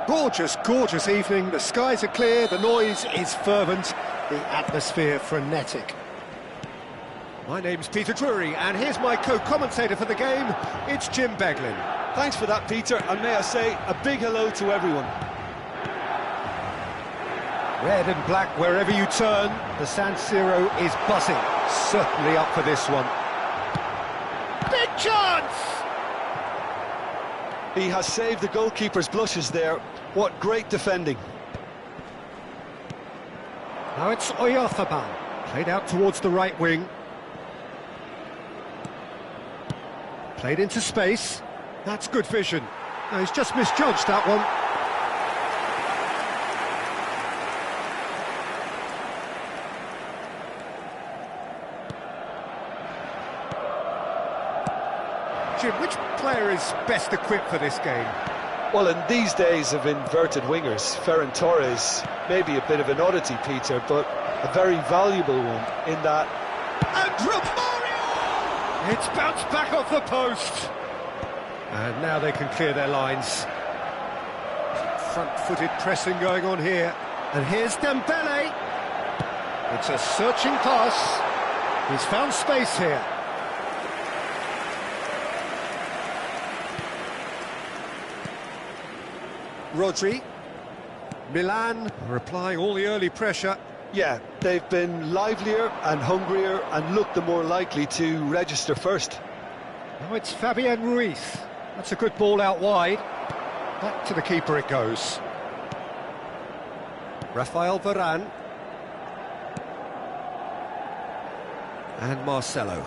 Gorgeous, gorgeous evening. The skies are clear, the noise is fervent, the atmosphere frenetic. My name's Peter Drury and here's my co-commentator for the game. It's Jim Beglin. Thanks for that, Peter, and may I say a big hello to everyone. Red and black wherever you turn, the San Siro is buzzing. Certainly up for this one. Big chance! He has saved the goalkeeper's blushes there. What great defending. Now it's Oyarzabal, played out towards the right wing. Played into space. That's good vision. No, he's just misjudged that one. Jim, which player is best equipped for this game? Well, in these days of inverted wingers, Ferran Torres may be a bit of an oddity, Peter, but a very valuable one in that... And Romario! It's bounced back off the post. And now they can clear their lines. Front-footed pressing going on here. And here's Dembele. It's a searching pass. He's found space here. Rodri. Milan are applying all the early pressure. Yeah, they've been livelier and hungrier and looked the more likely to register first. Now it's Fabian Ruiz. That's a good ball out wide. Back to the keeper it goes. Rafael Varane. And Marcelo.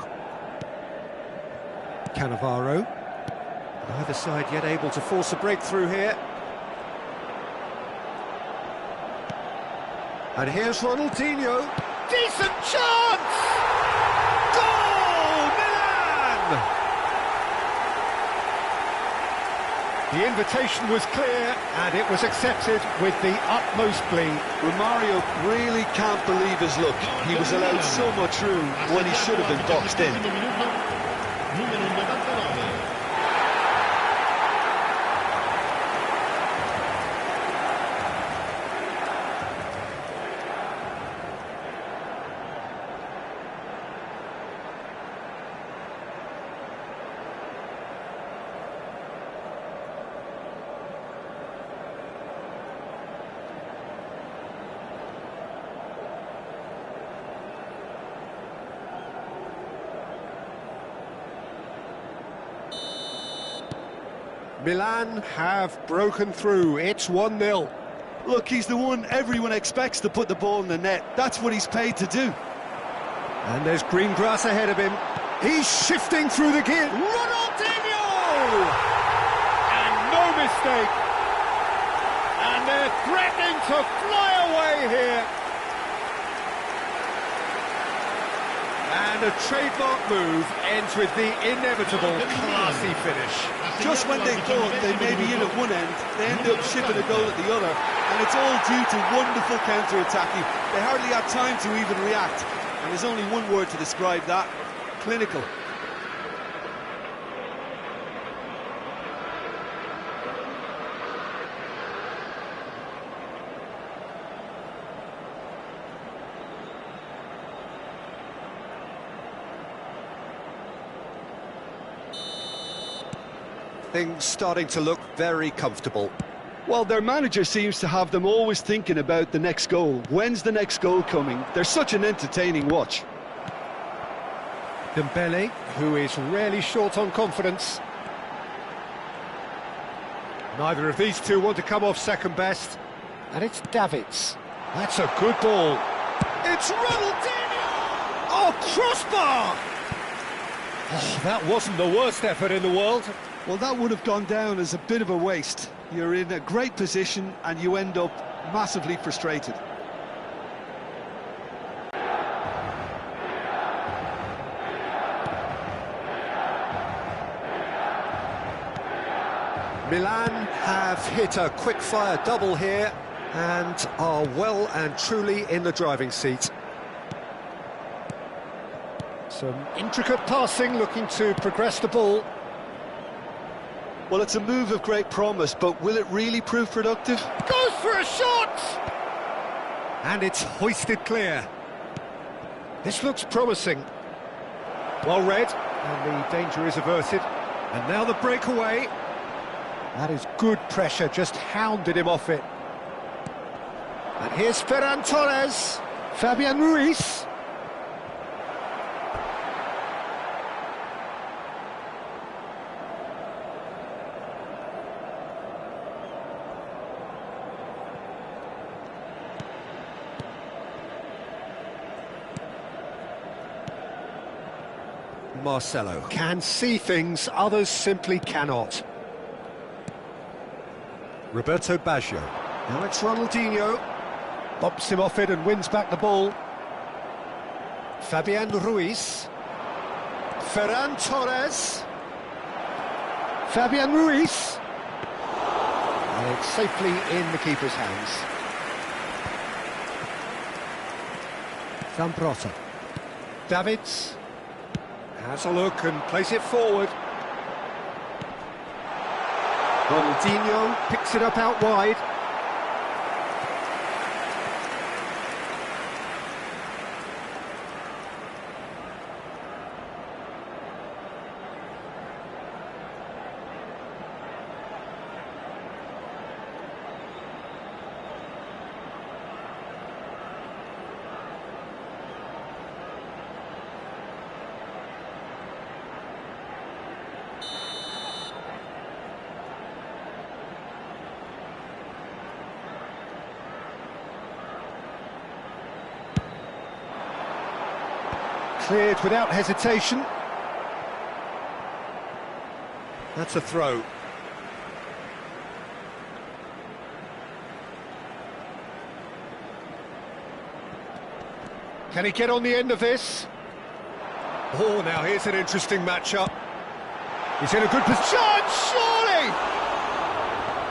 Cannavaro. Neither side yet able to force a breakthrough here. And here's Ronaldinho. Decent chance! Goal! Milan! The invitation was clear, and it was accepted with the utmost glee. Romario really can't believe his luck. He was allowed so much room when he should have been boxed in. Milan have broken through. It's 1-0. Look, he's the one everyone expects to put the ball in the net. That's what he's paid to do. And there's green grass ahead of him. He's shifting through the gear. Ronaldinho! And no mistake. And they're threatening to fly away here. And a trademark move ends with the inevitable classy finish. Just when they thought they may be in at one end, they end up shipping a goal at the other, and it's all due to wonderful counter-attacking. They hardly had time to even react, and there's only one word to describe that: clinical. Things starting to look very comfortable. Well, their manager seems to have them always thinking about the next goal. When's the next goal coming? They're such an entertaining watch. Dembele, who is rarely short on confidence. Neither of these two want to come off second best. And it's Davids. That's a good ball. It's Ronaldinho! Oh, crossbar! Oh, that wasn't the worst effort in the world. Well, that would have gone down as a bit of a waste. You're in a great position and you end up massively frustrated. Milan have hit a quick-fire double here and are well and truly in the driving seat. Some intricate passing, looking to progress the ball. Well, it's a move of great promise, but will it really prove productive? Goes for a shot! And it's hoisted clear. This looks promising. Well read, and the danger is averted. And now the breakaway. That is good pressure, just hounded him off it. And here's Ferran Torres. Fabian Ruiz. Marcelo can see things others simply cannot. Roberto Baggio. Now it's Ronaldinho. Bumps him off it and wins back the ball. Fabian Ruiz. Ferran Torres. Fabian Ruiz. And it's safely in the keeper's hands. Zambrotta. Davids has a look and plays it forward. Ronaldinho picks it up out wide. Cleared without hesitation. That's a throw. Can he get on the end of this? Oh, now here's an interesting matchup. He's in a good position. Surely!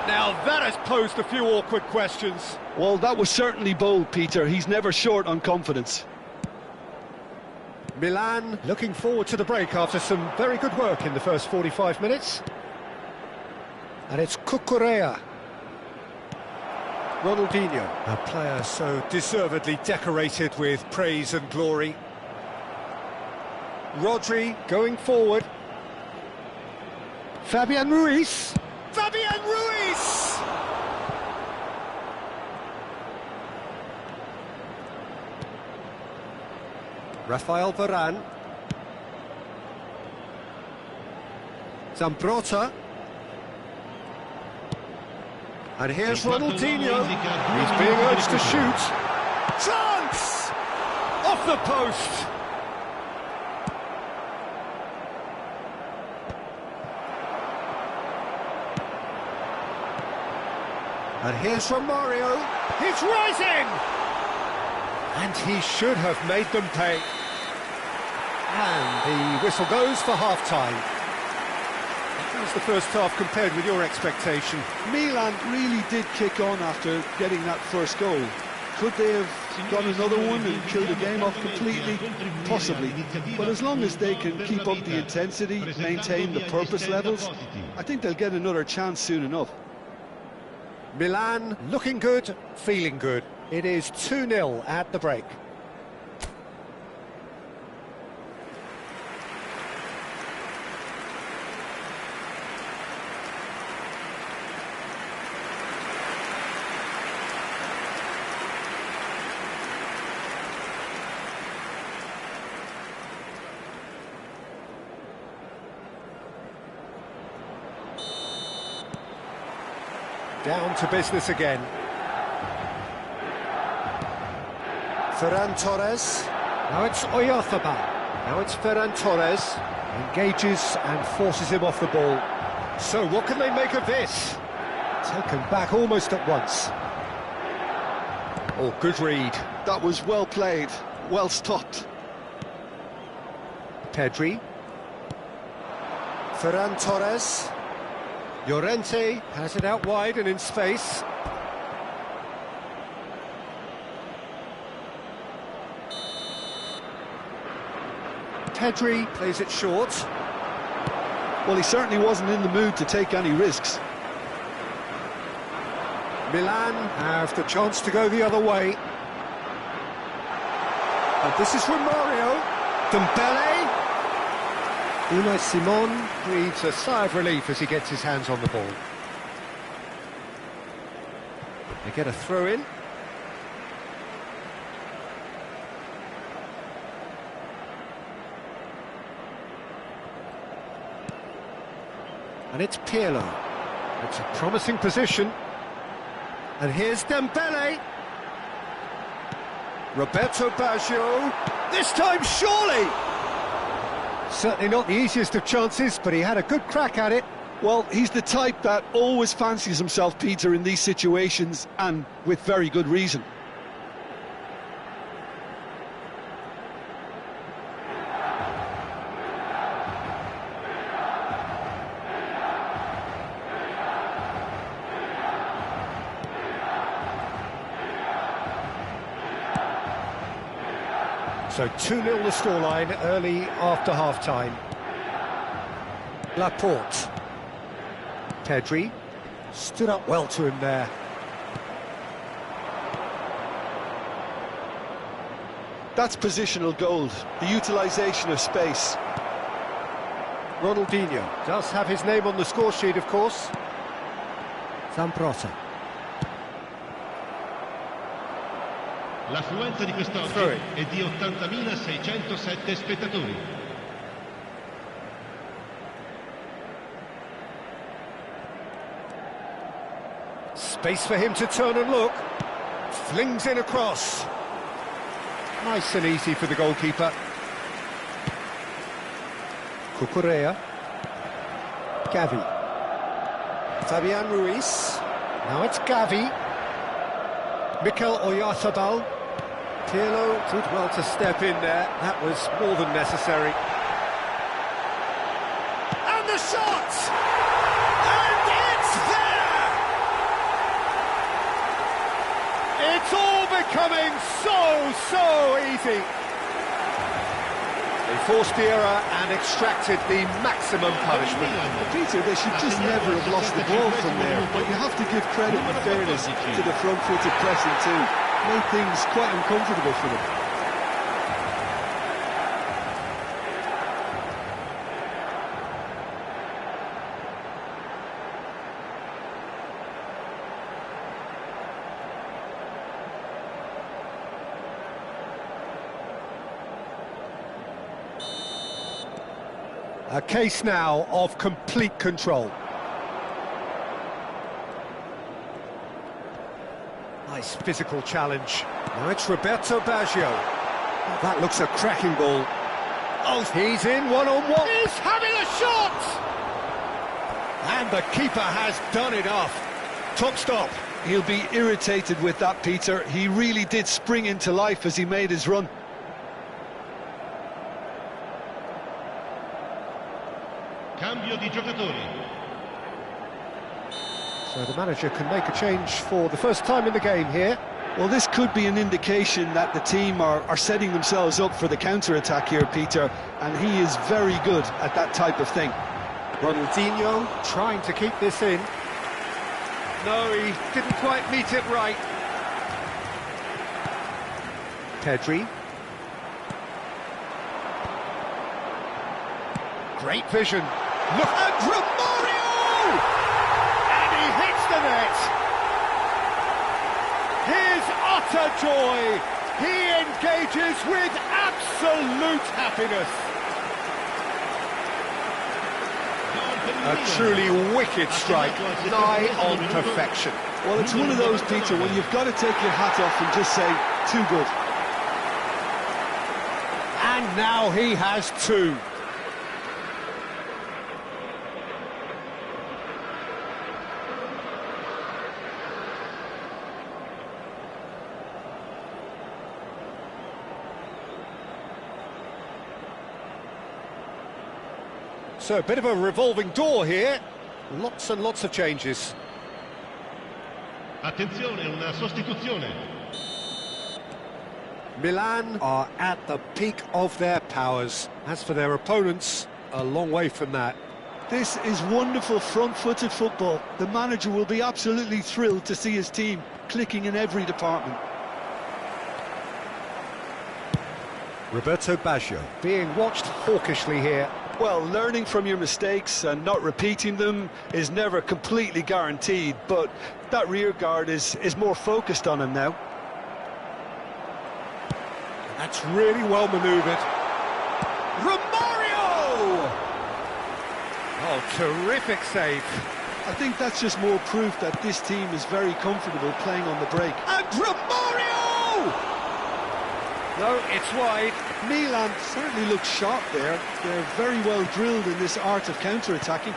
Now that has posed a few awkward questions. Well, that was certainly bold, Peter. He's never short on confidence. Milan looking forward to the break after some very good work in the first 45 minutes. And it's Cucurella. Ronaldinho, a player so deservedly decorated with praise and glory. Rodri going forward. Fabian Ruiz. Fabian Ruiz! Rafael Varane. Zambrotta. And here's Ronaldinho. He's being urged to shoot. Chance! Off the post! And here's Romario. He's rising! And he should have made them pay. And the whistle goes for half-time. How's the first half compared with your expectation? Milan really did kick on after getting that first goal. Could they have got another one and killed the game off completely? Possibly. But as long as they can keep up the intensity, maintain the purpose levels, I think they'll get another chance soon enough. Milan looking good, feeling good. It is 2-0 at the break. Down to business again. Ferran Torres. Now it's Oyarzabal. Now it's Ferran Torres. Engages and forces him off the ball. So what can they make of this? Taken back almost at once. Oh, good read. That was well played, well stopped. Pedri. Ferran Torres. Llorente has it out wide and in space. Pedri plays it short. Well, he certainly wasn't in the mood to take any risks. Milan have the chance to go the other way. And this is Romario. Dembele. Unai Simon breathes a sigh of relief as he gets his hands on the ball. They get a throw in. And it's Pirlo. It's a promising position. And here's Dembele. Roberto Baggio. This time, surely! Certainly not the easiest of chances, but he had a good crack at it. Well, he's the type that always fancies himself, Peter, in these situations, and with very good reason. So 2-0 the scoreline early after half-time. Laporte. Pedri stood up well to him there. That's positional gold, the utilisation of space. Ronaldinho does have his name on the score sheet, of course. Zambrota. L'affluenza di quest'oggi è di 80.607 spettatori. Space for him to turn and look. Flings in across. Nice and easy for the goalkeeper. Cucurella. Gavi. Fabian Ruiz. Now it's Gavi. Mikel Oyarzabal. Pirlo did well to step in there. That was more than necessary. And the shot! And it's there! It's all becoming so easy. They forced the error and extracted the maximum punishment. Peter, they should just never have lost the ball from there, but you have to give credit and fairness to the front-footed pressing too. Made things quite uncomfortable for them. A case now of complete control. Nice physical challenge. Now it's Roberto Baggio. Oh, that looks a cracking ball. Oh, he's in one-on-one. He's having a shot! And the keeper has done enough. Top stop. He'll be irritated with that, Peter. He really did spring into life as he made his run. Cambio di giocatori. So the manager can make a change for the first time in the game here. Well, this could be an indication that the team are setting themselves up for the counter-attack here, Peter, and he is very good at that type of thing. Ronaldinho trying to keep this in. No, he didn't quite meet it right. Pedri. Great vision. Look at Romario! And he hits the net. His utter joy. He engages with absolute happiness. A truly wicked strike, nigh on perfection. Well, it's one of those, Peter, when you've got to take your hat off and just say, too good. And now he has two. So a bit of a revolving door here. Lots and lots of changes. Attenzione, una sostituzione. Milan are at the peak of their powers. As for their opponents, a long way from that. This is wonderful front-footed football. The manager will be absolutely thrilled to see his team clicking in every department. Roberto Baggio being watched hawkishly here. Well, learning from your mistakes and not repeating them is never completely guaranteed, but that rear guard is more focused on him now. That's really well manoeuvred. Romario! Oh, terrific save. I think that's just more proof that this team is very comfortable playing on the break. And Romario! No, it's wide. Milan certainly looks sharp there. They're very well drilled in this art of counter-attacking.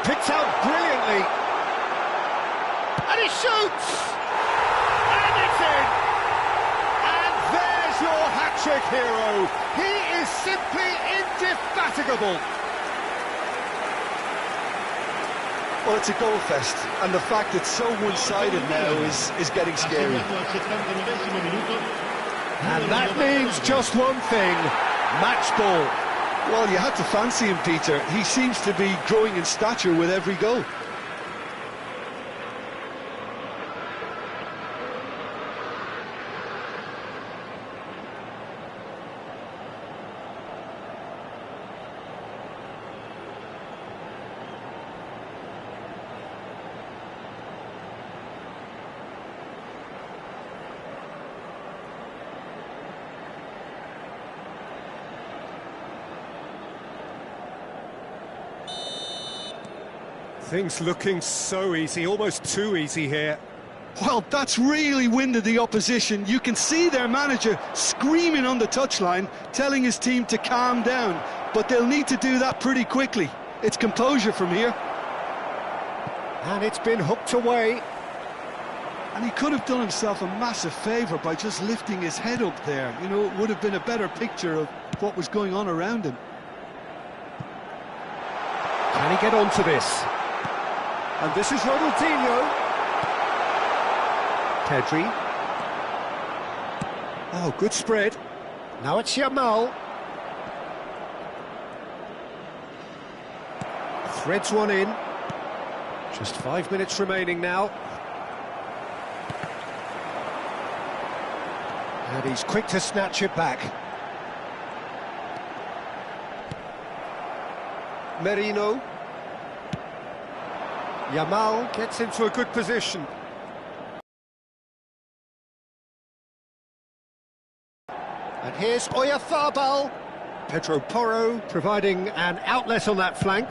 Picked out brilliantly. And he shoots! And it's in! And there's your hat-trick hero. He is simply indefatigable. Well, it's a goal fest, and the fact it's so one-sided now is getting scary. And that means just one thing, match ball. Well, you had to fancy him, Peter. He seems to be growing in stature with every goal. Things looking so easy, almost too easy here. Well, that's really winded the opposition. You can see their manager screaming on the touchline, telling his team to calm down, but they'll need to do that pretty quickly. It's composure from here. And it's been hooked away. And he could have done himself a massive favour by just lifting his head up there. You know, it would have been a better picture of what was going on around him. Can he get onto this? And this is Ronaldinho. Pedri. Oh, good spread. Now it's Yamal. Threads one in. Just 5 minutes remaining now. And he's quick to snatch it back. Merino. Yamal gets into a good position. And here's Oyarzabal. Pedro Porro providing an outlet on that flank.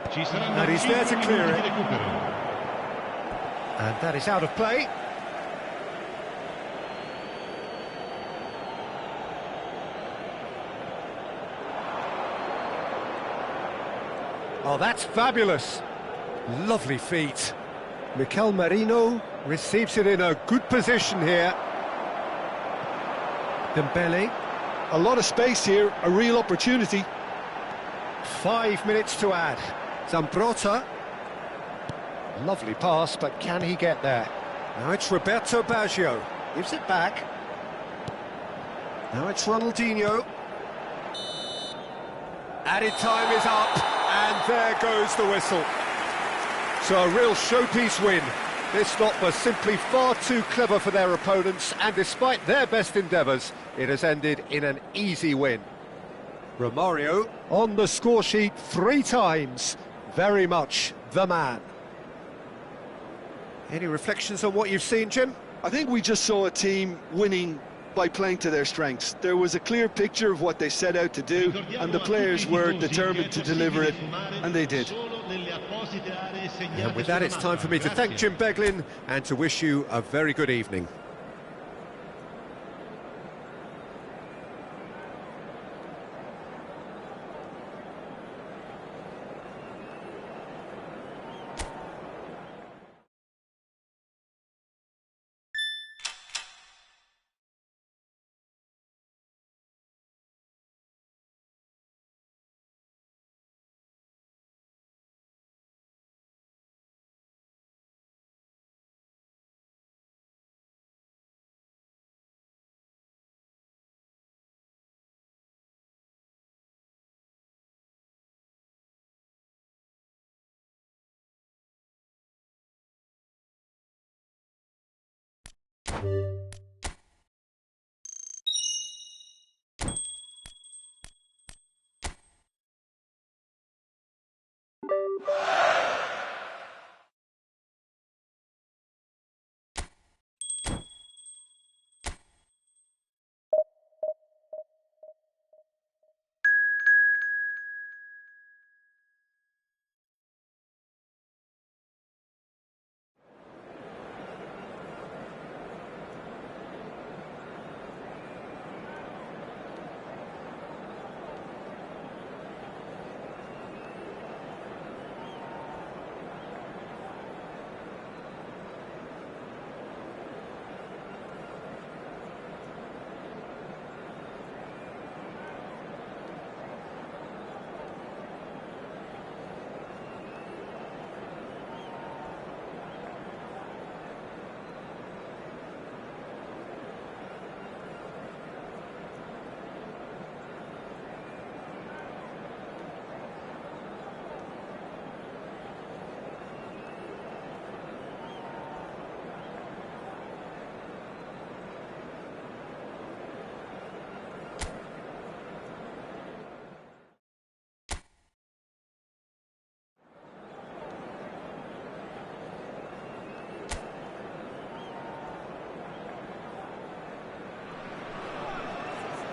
And he's there to clear it. And that is out of play. Oh, that's fabulous. Lovely feet. Mikel Merino receives it in a good position here. Dembele. A lot of space here, a real opportunity. 5 minutes to add. Zambrotta. Lovely pass, but can he get there? Now it's Roberto Baggio. Gives it back. Now it's Ronaldinho. Added time is up, and there goes the whistle. So a real showpiece win. This lot was simply far too clever for their opponents, and despite their best endeavours, it has ended in an easy win. Romario on the score sheet 3 times. Very much the man. Any reflections on what you've seen, Jim? I think we just saw a team winning by playing to their strengths. There was a clear picture of what they set out to do, and the players were determined to deliver it, and they did. And with that, it's time for me to thank Jim Beglin and to wish you a very good evening.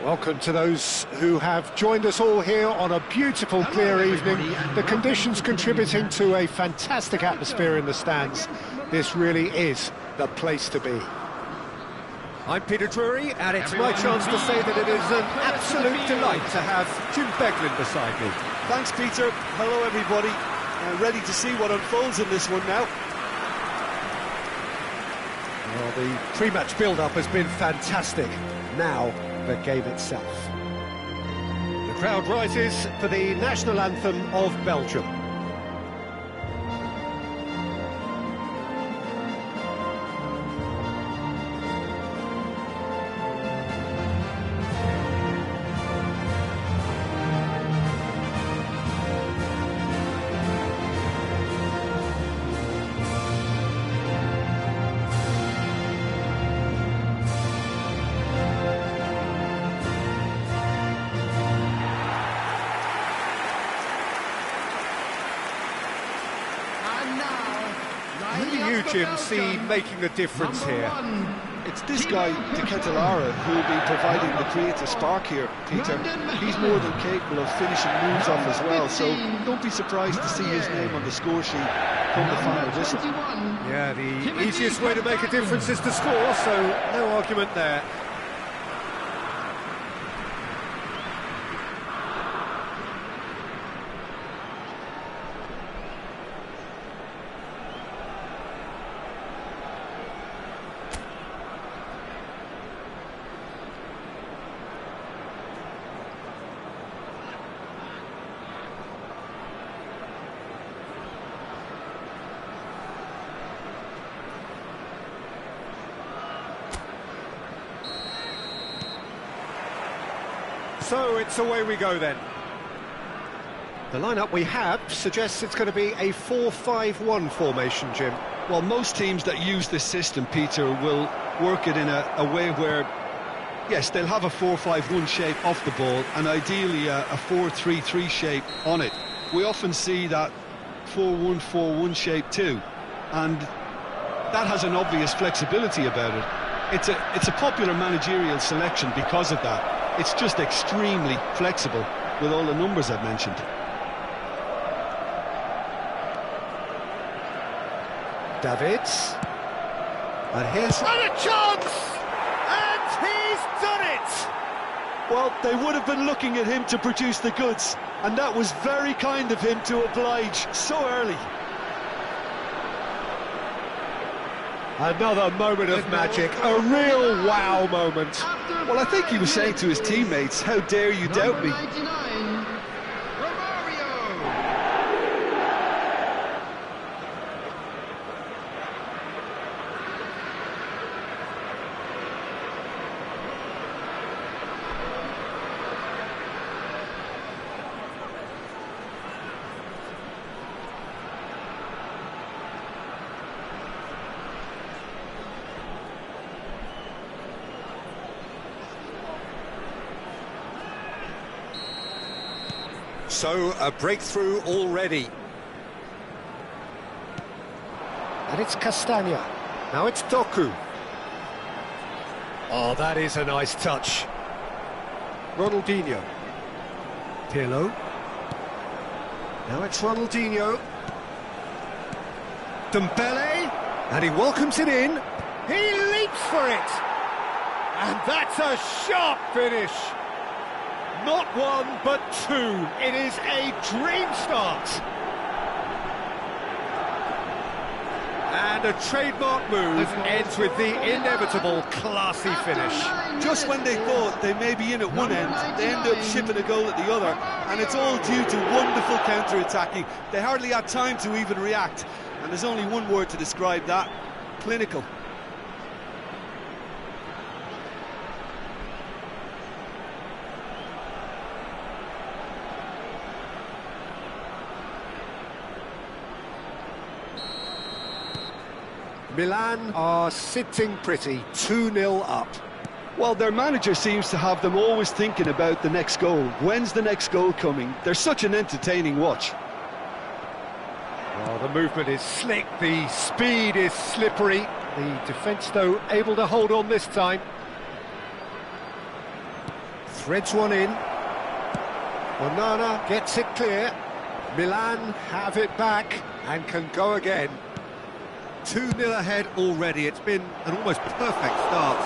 Welcome to those who have joined us all here on a beautiful, clear evening. The conditions contributing to a fantastic atmosphere in the stands. This really is the place to be. I'm Peter Drury, and it's my chance to say that it is an absolute delight to have Jim Beglin beside me. Thanks, Peter. Hello, everybody. Ready to see what unfolds in this one now. Well, the pre-match build-up has been fantastic. Now, the game itself. The crowd rises for the national anthem of Belgium. Who do you, Jim, see making a difference here? It's this guy, De Ketelaere, who will be providing the creative spark here, Peter. He's more than capable of finishing moves off as well, so don't be surprised to see his name on the score sheet come the final whistle. Yeah, the easiest way to make a difference is to score, so no argument there. So it's away we go then. The lineup we have suggests it's going to be a 4-5-1 formation, Jim. Well, most teams that use this system, Peter, will work it in a way where, yes, they'll have a 4-5-1 shape off the ball and ideally a 4-3-3 shape on it. We often see that 4-1-4-1 shape too, and that has an obvious flexibility about it. It's a popular managerial selection because of that. It's just extremely flexible with all the numbers I've mentioned. Davids. And here's a chance! And he's done it! Well, they would have been looking at him to produce the goods, and that was very kind of him to oblige so early. Another moment of magic, a real wow moment. Well, I think he was saying to his teammates, how dare you doubt me? So, a breakthrough already. And it's Castagna. Now it's Doku. Oh, that is a nice touch. Ronaldinho. Pirlo. Now it's Ronaldinho. Dembele. And he welcomes it in. He leaps for it. And that's a sharp finish. Not one, but two. It is a dream start. And a trademark move ends with the inevitable classy finish. Just when they thought they may be in at one end, they end up shipping a goal at the other, and it's all due to wonderful counter-attacking. They hardly had time to even react, and there's only one word to describe that: clinical. Milan are sitting pretty, 2-0 up. Well, their manager seems to have them always thinking about the next goal. When's the next goal coming? They're such an entertaining watch. Well, the movement is slick, the speed is slippery. The defence, though, able to hold on this time. threads one in. Onana gets it clear. Milan have it back and can go again. 2-0 ahead already. It's been an almost perfect start.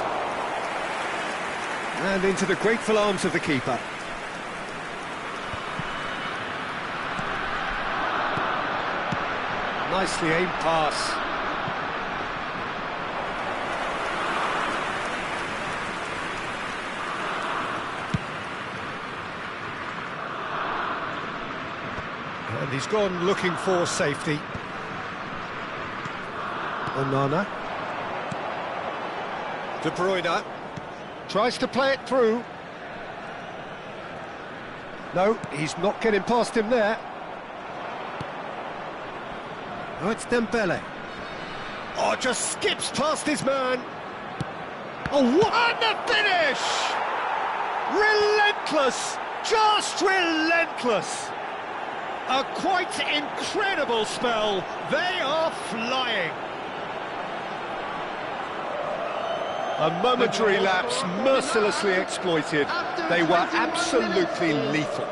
And into the grateful arms of the keeper. Nicely aimed pass. And he's gone looking for safety. Onana. De Bruyne tries to play it through. No, he's not getting past him there. Oh, it's Dembele. Oh, just skips past his man. Oh, what? And the finish! Relentless! Just relentless! A quite incredible spell. They are flying. A momentary lapse mercilessly exploited. They were absolutely lethal.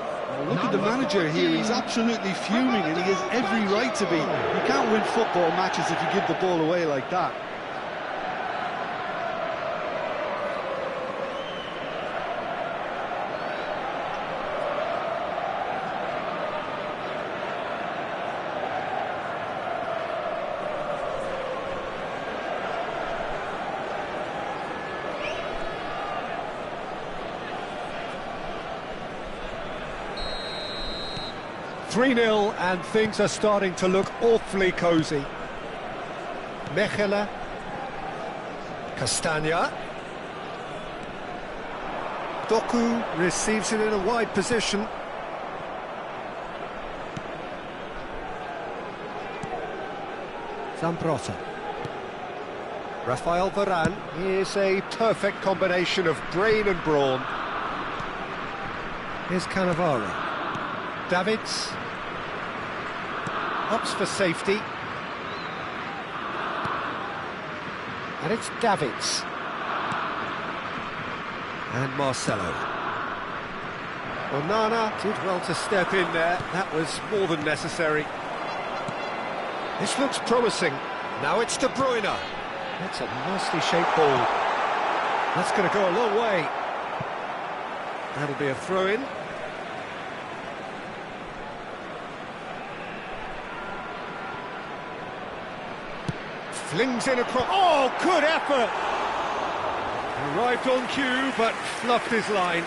Look at the manager here, he's absolutely fuming and he has every right to be. You can't win football matches if you give the ball away like that. .3-0 and things are starting to look awfully cosy. Mechele. Castagna. Doku receives it in a wide position. Zambrotta. Rafael Varane is a perfect combination of brain and brawn. Here's Cannavaro. Davids opts for safety, and it's Davids and Marcelo. Onana did well to step in there. That was more than necessary. This looks promising. Now it's De Bruyne. That's a nicely shaped ball. That's going to go a long way. That'll be a throw-in. Flings in across. Oh, good effort! Arrived on cue, but fluffed his line.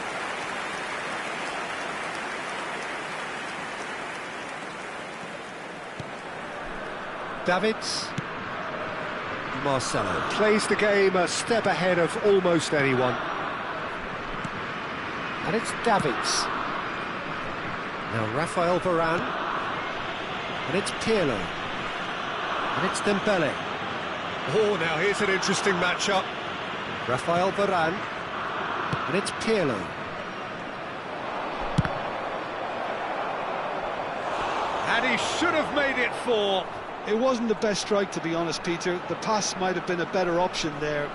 Davids. Marcelo plays the game a step ahead of almost anyone. And it's Davids. Now Rafael Varane. And it's Pirlo. And it's Dembele. Oh, now here's an interesting matchup. Rafael Varane, and it's Pirlo. And he should have made it 4. It wasn't the best strike, to be honest, Peter. The pass might have been a better option there.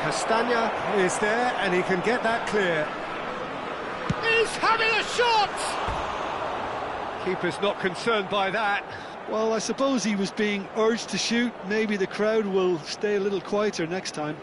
Castagna is there, and he can get that clear. He's having a shot! Keeper's not concerned by that. Well, I suppose he was being urged to shoot. Maybe the crowd will stay a little quieter next time.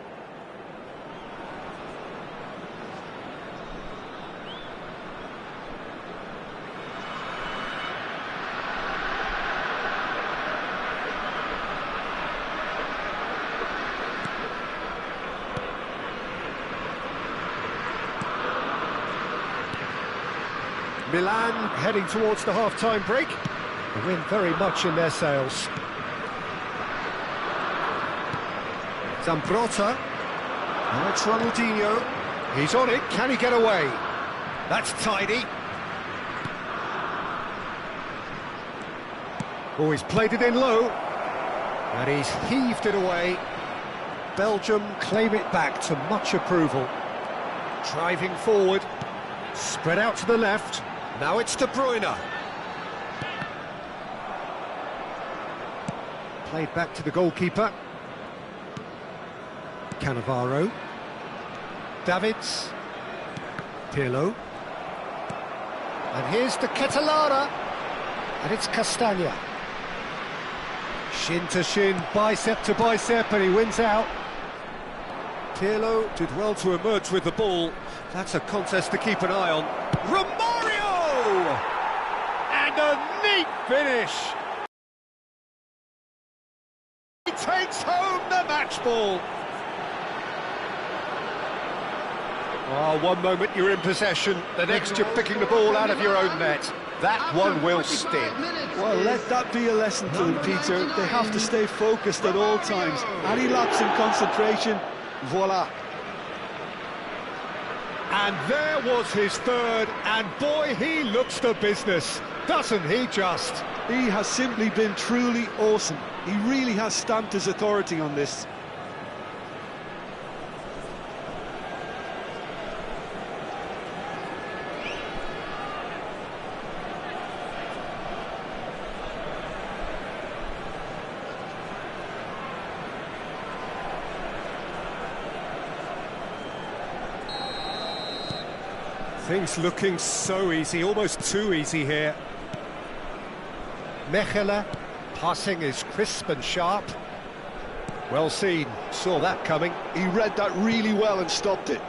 Milan heading towards the half-time break. The wind very much in their sails. Zambrotta. Now it's Ronaldinho. He's on it. Can he get away? That's tidy. Oh, he's played it in low. And he's heaved it away. Belgium claim it back to much approval. Driving forward, spread out to the left. Now it's De Bruyne. Played back to the goalkeeper. Cannavaro. Davids. Pirlo. And here's the Catalana. And it's Castagna. Shin to shin, bicep to bicep, and he wins out. Pirlo did well to emerge with the ball. That's a contest to keep an eye on. Romario! And a neat finish. He takes home the match ball. Oh, one moment you're in possession, the next you're picking the ball out of your own net. That one will sting. Well, let that be a lesson to them, Peter. They have to stay focused at all times. Any lapse in concentration, voila. And there was his third, and boy, he looks the business, doesn't he just? He has simply been truly awesome. He really has stamped his authority on this. Things looking so easy, almost too easy here. Mechele, passing is crisp and sharp. Well seen, saw that coming. He read that really well and stopped it.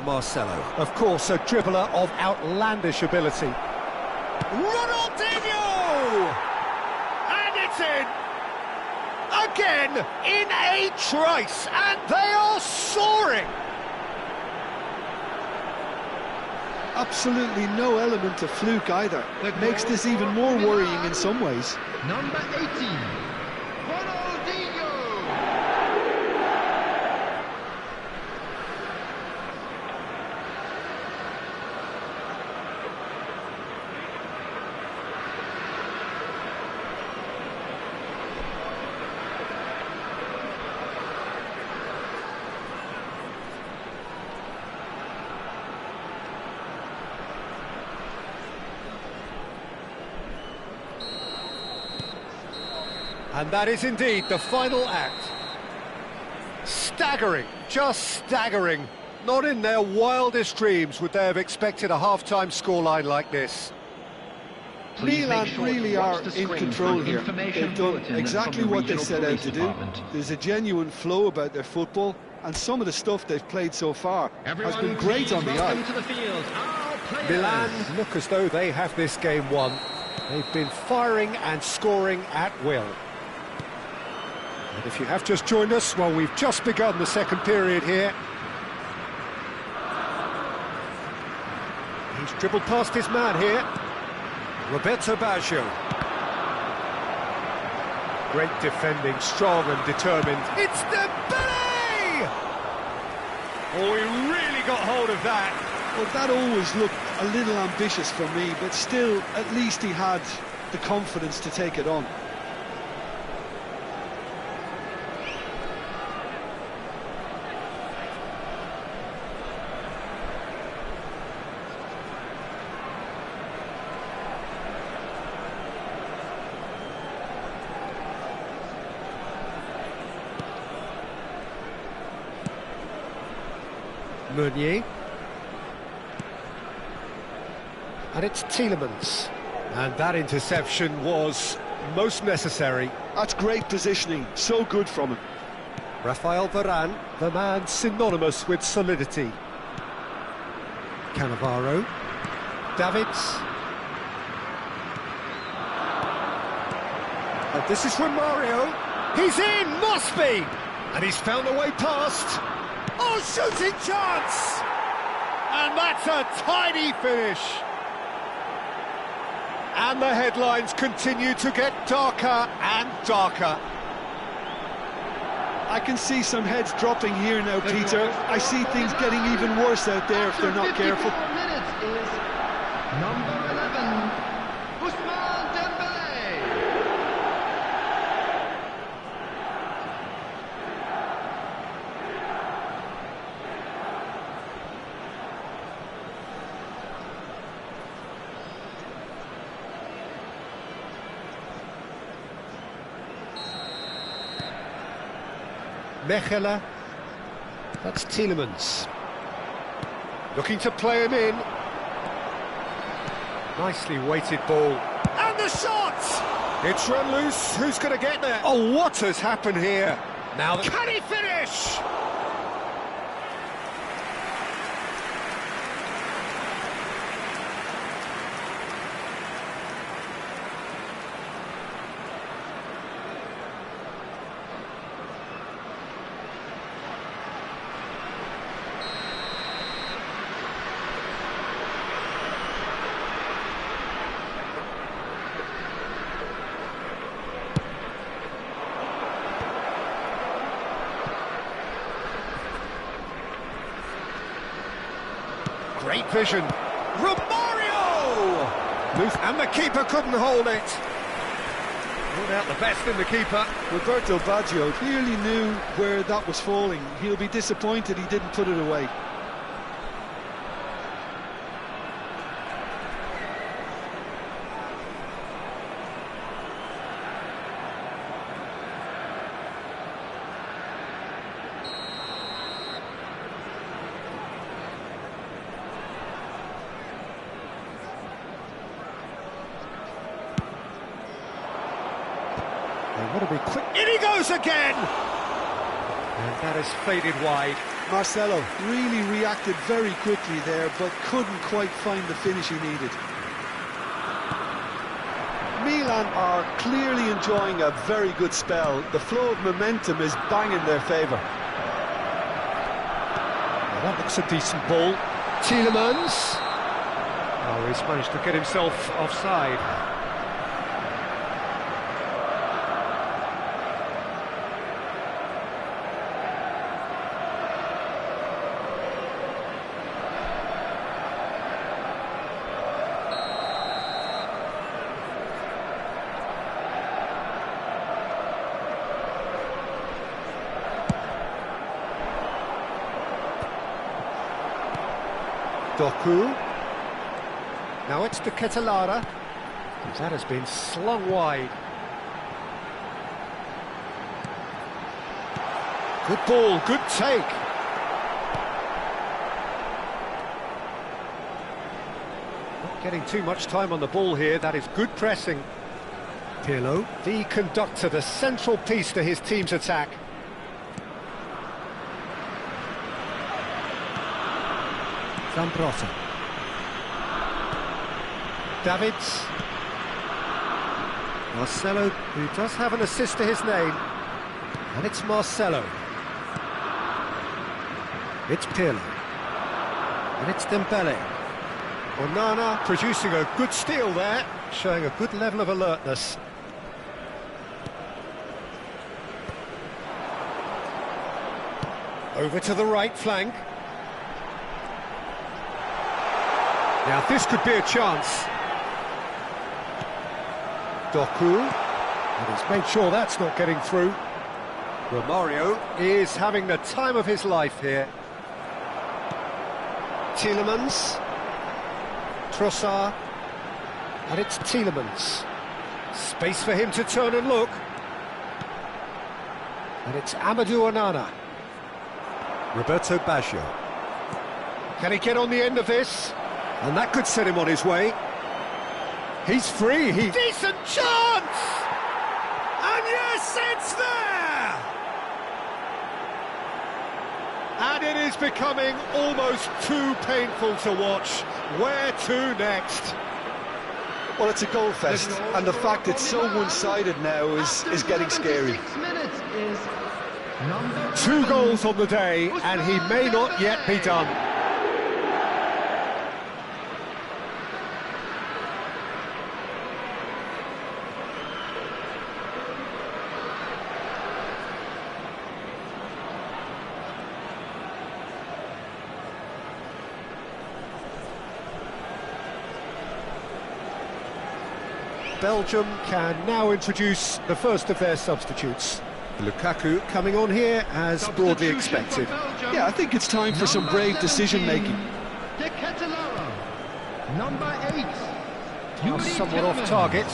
Marcelo, of course, a dribbler of outlandish ability. Ronaldinho! And it's in! Again, in a trice, and they are soaring! Absolutely no element of fluke either. It makes this even more worrying in some ways. Number 18, Ronaldinho. And that is indeed the final act. Staggering, just staggering. Not in their wildest dreams would they have expected a half-time scoreline like this. Milan really are in control here. They've done exactly what they set out to do. There's a genuine flow about their football, and some of the stuff they've played so far has been great on the eye. Milan look as though they have this game won. They've been firing and scoring at will. And if you have just joined us, well, we've just begun the second period here. He's dribbled past his man here. Roberto Baggio. Great defending, strong and determined. It's Dembele! Oh, he really got hold of that. Well, that always looked a little ambitious for me, but still, at least he had the confidence to take it on. Meunier. And it's Tielemans. And that interception was most necessary. That's great positioning, so good from him. Rafael Varane, the man synonymous with solidity. Cannavaro. Davids. And this is Romario. He's in, must be! And he's found a way past. Oh, shooting chance! And that's a tiny finish. And the headlines continue to get darker and darker. I can see some heads dropping here now, Peter. I see things getting even worse out there if they're not careful. Minutes is number 11, Ousmane Dembélé. 1 Mechela. That's Tielemans. Looking to play him in. Nicely weighted ball. And the shot! It's run loose. Who's going to get there? Oh, what has happened here? Now, can he finish? Great vision. Romario! And the keeper couldn't hold it. Pulled out the best in the keeper. Roberto Baggio clearly knew where that was falling. He'll be disappointed he didn't put it away. They want to be quick. In he goes again! And that is faded wide. Marcelo really reacted very quickly there, but couldn't quite find the finish he needed. Milan are clearly enjoying a very good spell. The flow of momentum is bang in their favour. Well, that looks a decent ball. Tielemans. Oh, he's managed to get himself offside. Doku. Now it's to Ketelara. That has been slung wide. Good ball, good take. Not getting too much time on the ball here, that is good pressing. Pirlo, the conductor, the central piece to his team's attack. Zambrotta. Davids. Marcelo, who does have an assist to his name. And it's Marcelo. It's Pirlo. And it's Dembele. Onana producing a good steal there, showing a good level of alertness. Over to the right flank. Now this could be a chance. Doku, and he's made sure that's not getting through. Romario is having the time of his life here. Tielemans. Trossard. And it's Tielemans. Space for him to turn and look. And it's Amadou Onana. Roberto Baggio. Can he get on the end of this? And that could set him on his way. He's free. Decent chance! And yes, it's there! And it is becoming almost too painful to watch. Where to next? Well, it's a goal fest, and the fact it's so one-sided now is getting scary. 2 goals on the day, and he may not yet be done. Belgium can now introduce the first of their substitutes. Lukaku coming on here as broadly expected. Yeah, I think it's time for some brave decision-making. Number 8. Somewhat off target.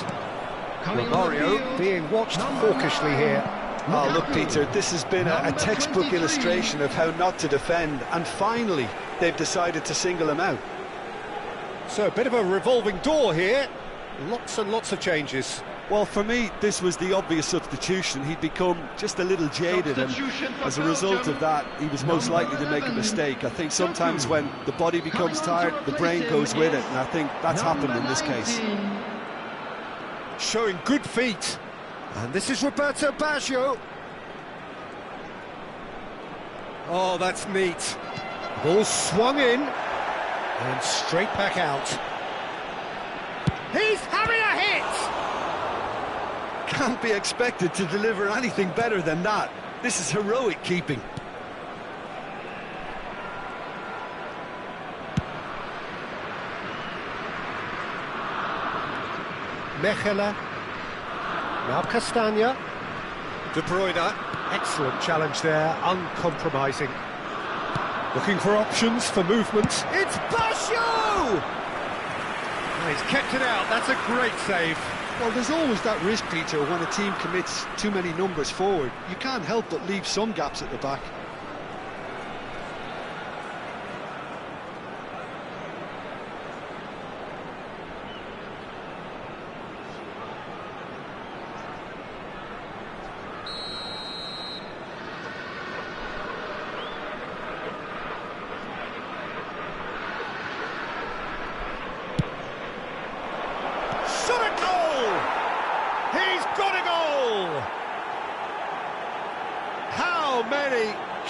Romario being watched hawkishly here. Oh, look, Peter, this has been a textbook 23. illustration of how not to defend, and finally they've decided to single him out. So a bit of a revolving door here. Lots and lots of changes. Well, for me, this was the obvious substitution. He'd become just a little jaded, and Substitution for as a result Belgium. of that, he was most likely to make a mistake. I think sometimes when the body becomes tired, the brain goes with it, and I think that's happened in this case. Showing good feet. And this is Roberto Baggio. Oh, that's neat. Ball swung in and straight back out. He's having a hit! Can't be expected to deliver anything better than that. This is heroic keeping. Mechelen. Now Castagna. De Bruyne. Excellent challenge there, uncompromising. Looking for options for movement. It's Baggio! Oh, he's kept it out, that's a great save. Well, there's always that risk, Peter, when a team commits too many numbers forward. You can't help but leave some gaps at the back.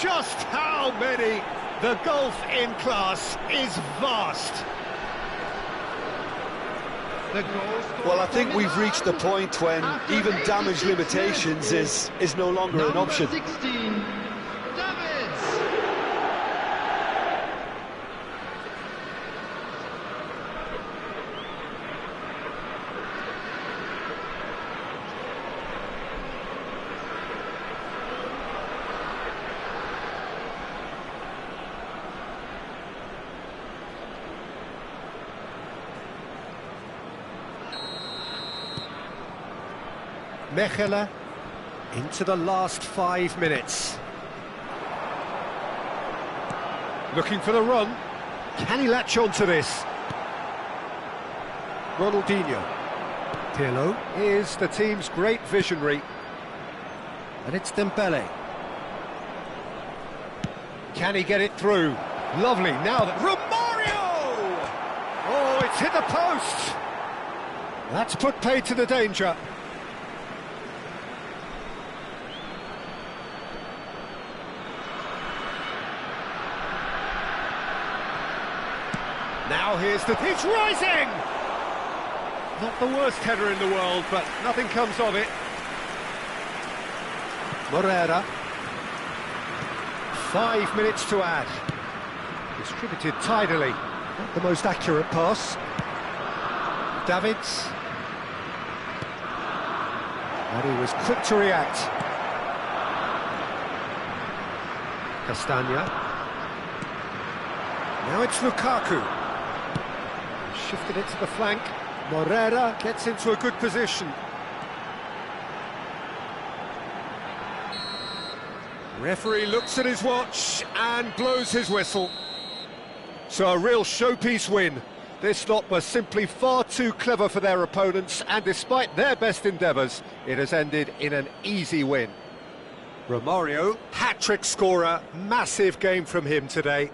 Just how many? The gulf in class is vast. Well, I think we've reached the point when even damage limitations is no longer an option. 16, Davids. Mechelen into the last 5 minutes. Looking for the run. Can he latch on to this? Ronaldinho. Pirlo is the team's great visionary. And it's Dembele. Can he get it through? Lovely, now that... Romario! Oh, it's hit the post! That's put paid to the danger. Now here's the... He's rising! Not the worst header in the world, but nothing comes of it. Morera. 5 minutes to add. Distributed tidily. Not the most accurate pass. Davids. And he was quick to react. Castagna. Now it's Lukaku. Shifted it to the flank. Morera gets into a good position. Referee looks at his watch and blows his whistle. So a real showpiece win. This lot was simply far too clever for their opponents, and despite their best endeavours, it has ended in an easy win. Romario, hat-trick scorer, massive game from him today.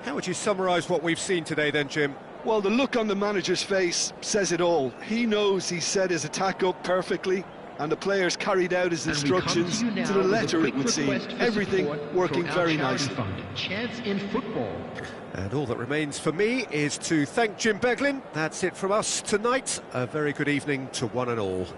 How would you summarise what we've seen today then, Jim? Well, the look on the manager's face says it all. He knows he set his attack up perfectly, and the players carried out his instructions to the letter, it would seem. Everything working very nicely. Chance in football. And all that remains for me is to thank Jim Beglin. That's it from us tonight. A very good evening to one and all.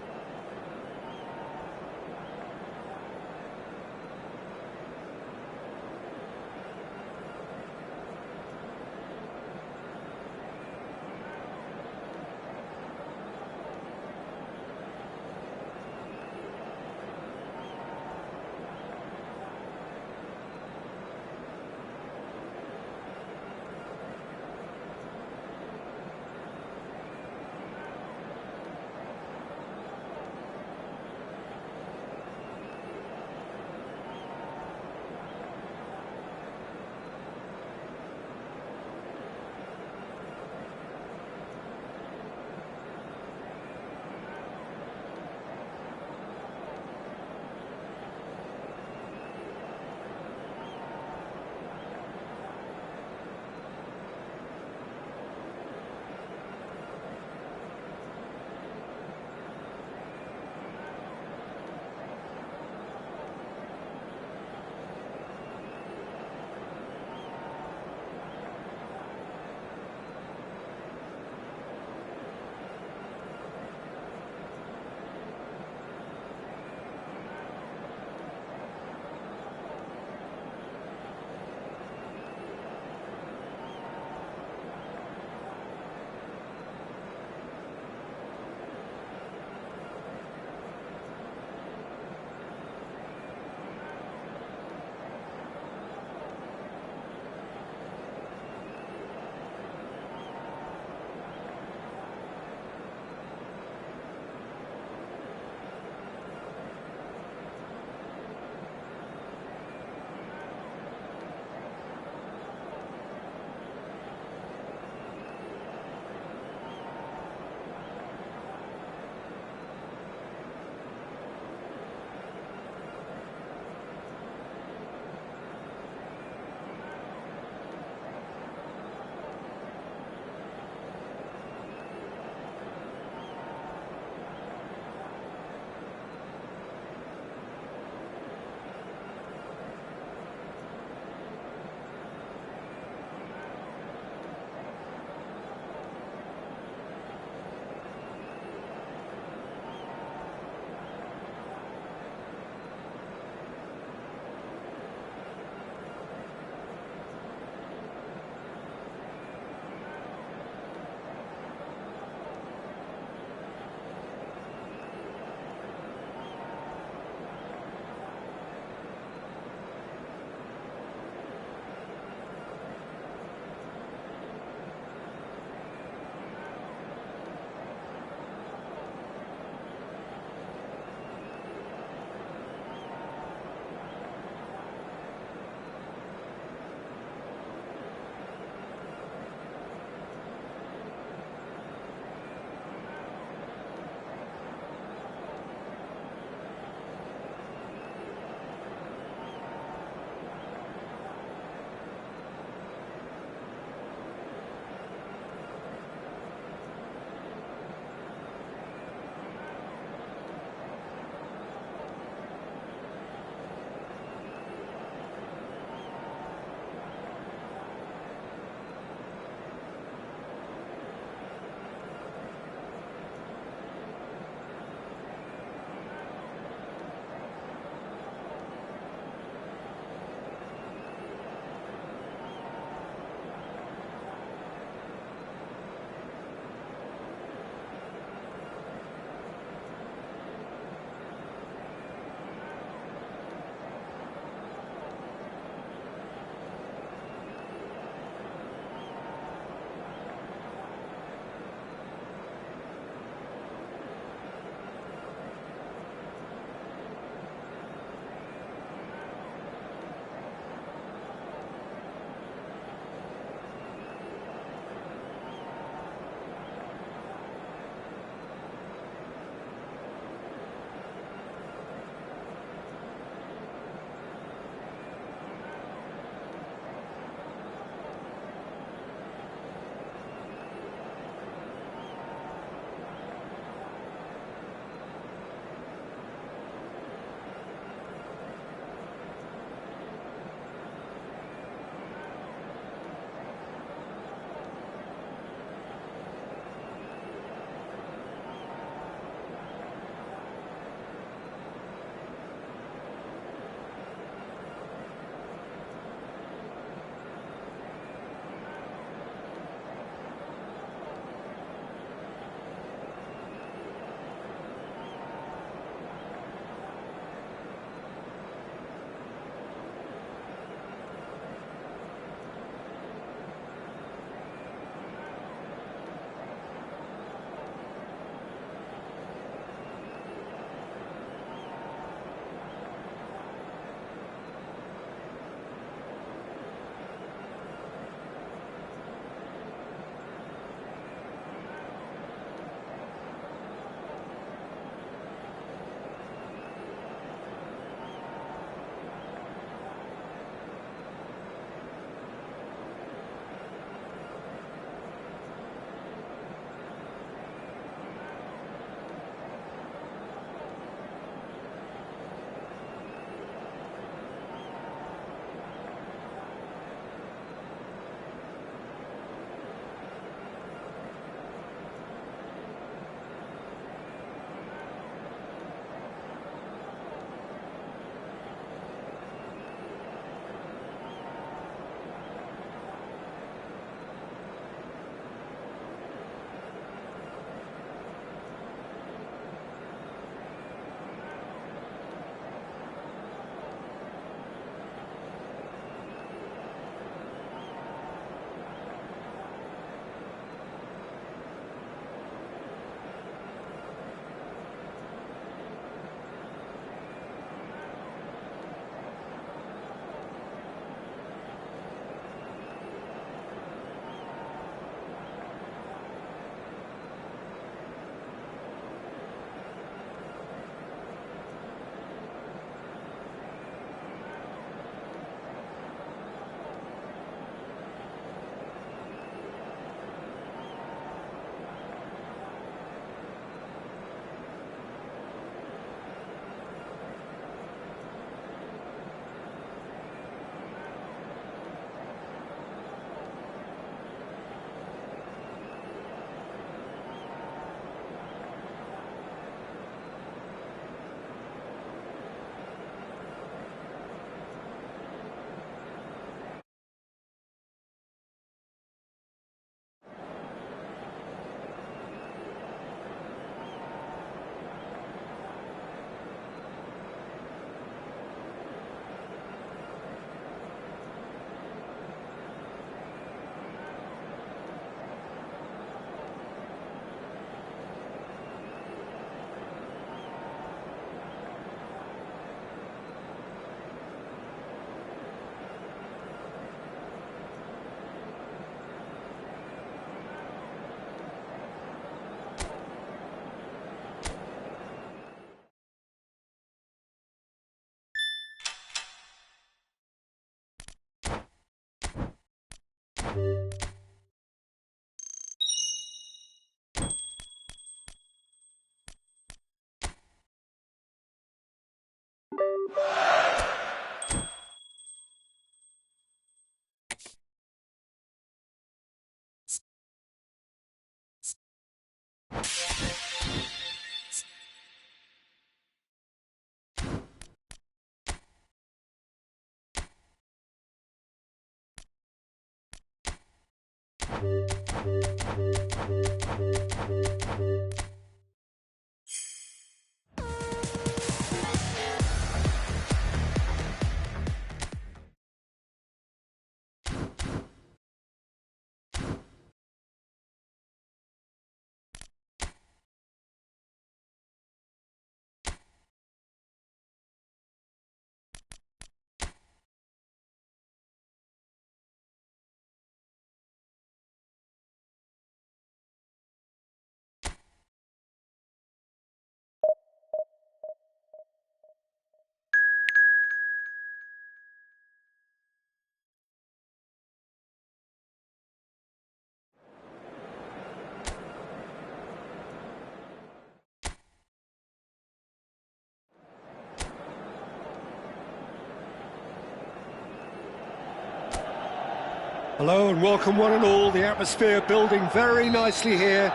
Hello and welcome one and all. The atmosphere building very nicely here.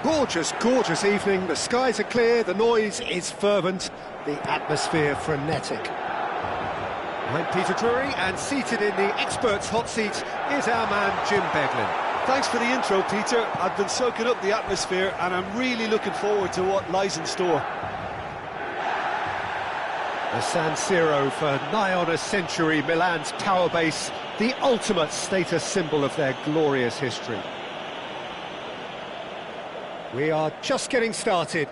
Gorgeous, gorgeous evening. The skies are clear, the noise is fervent, the atmosphere frenetic. I'm Peter Drury, and seated in the experts' hot seat is our man Jim Beglin. Thanks for the intro, Peter. I've been soaking up the atmosphere and I'm really looking forward to what lies in store. The San Siro, for nigh on a century, Milan's power base, the ultimate status symbol of their glorious history. We are just getting started.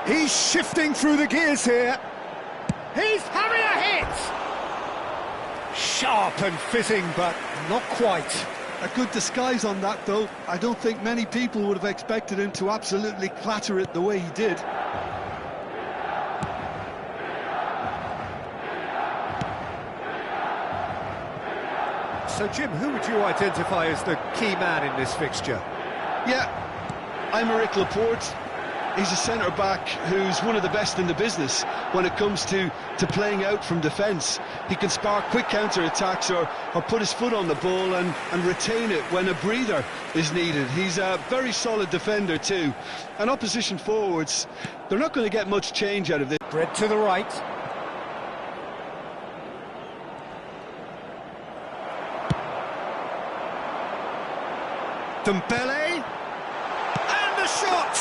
He's shifting through the gears here. He's having a hit! Sharp and fizzing, but not quite. A good disguise on that, though. I don't think many people would have expected him to absolutely clatter it the way he did. So, Jim, who would you identify as the key man in this fixture? Yeah, I'm Eric Laporte. He's a centre-back who's one of the best in the business when it comes to playing out from defence. He can spark quick counter-attacks or put his foot on the ball and retain it when a breather is needed. He's a very solid defender too. And opposition forwards, they're not going to get much change out of this. Spread to the right. Dembele. And the shot!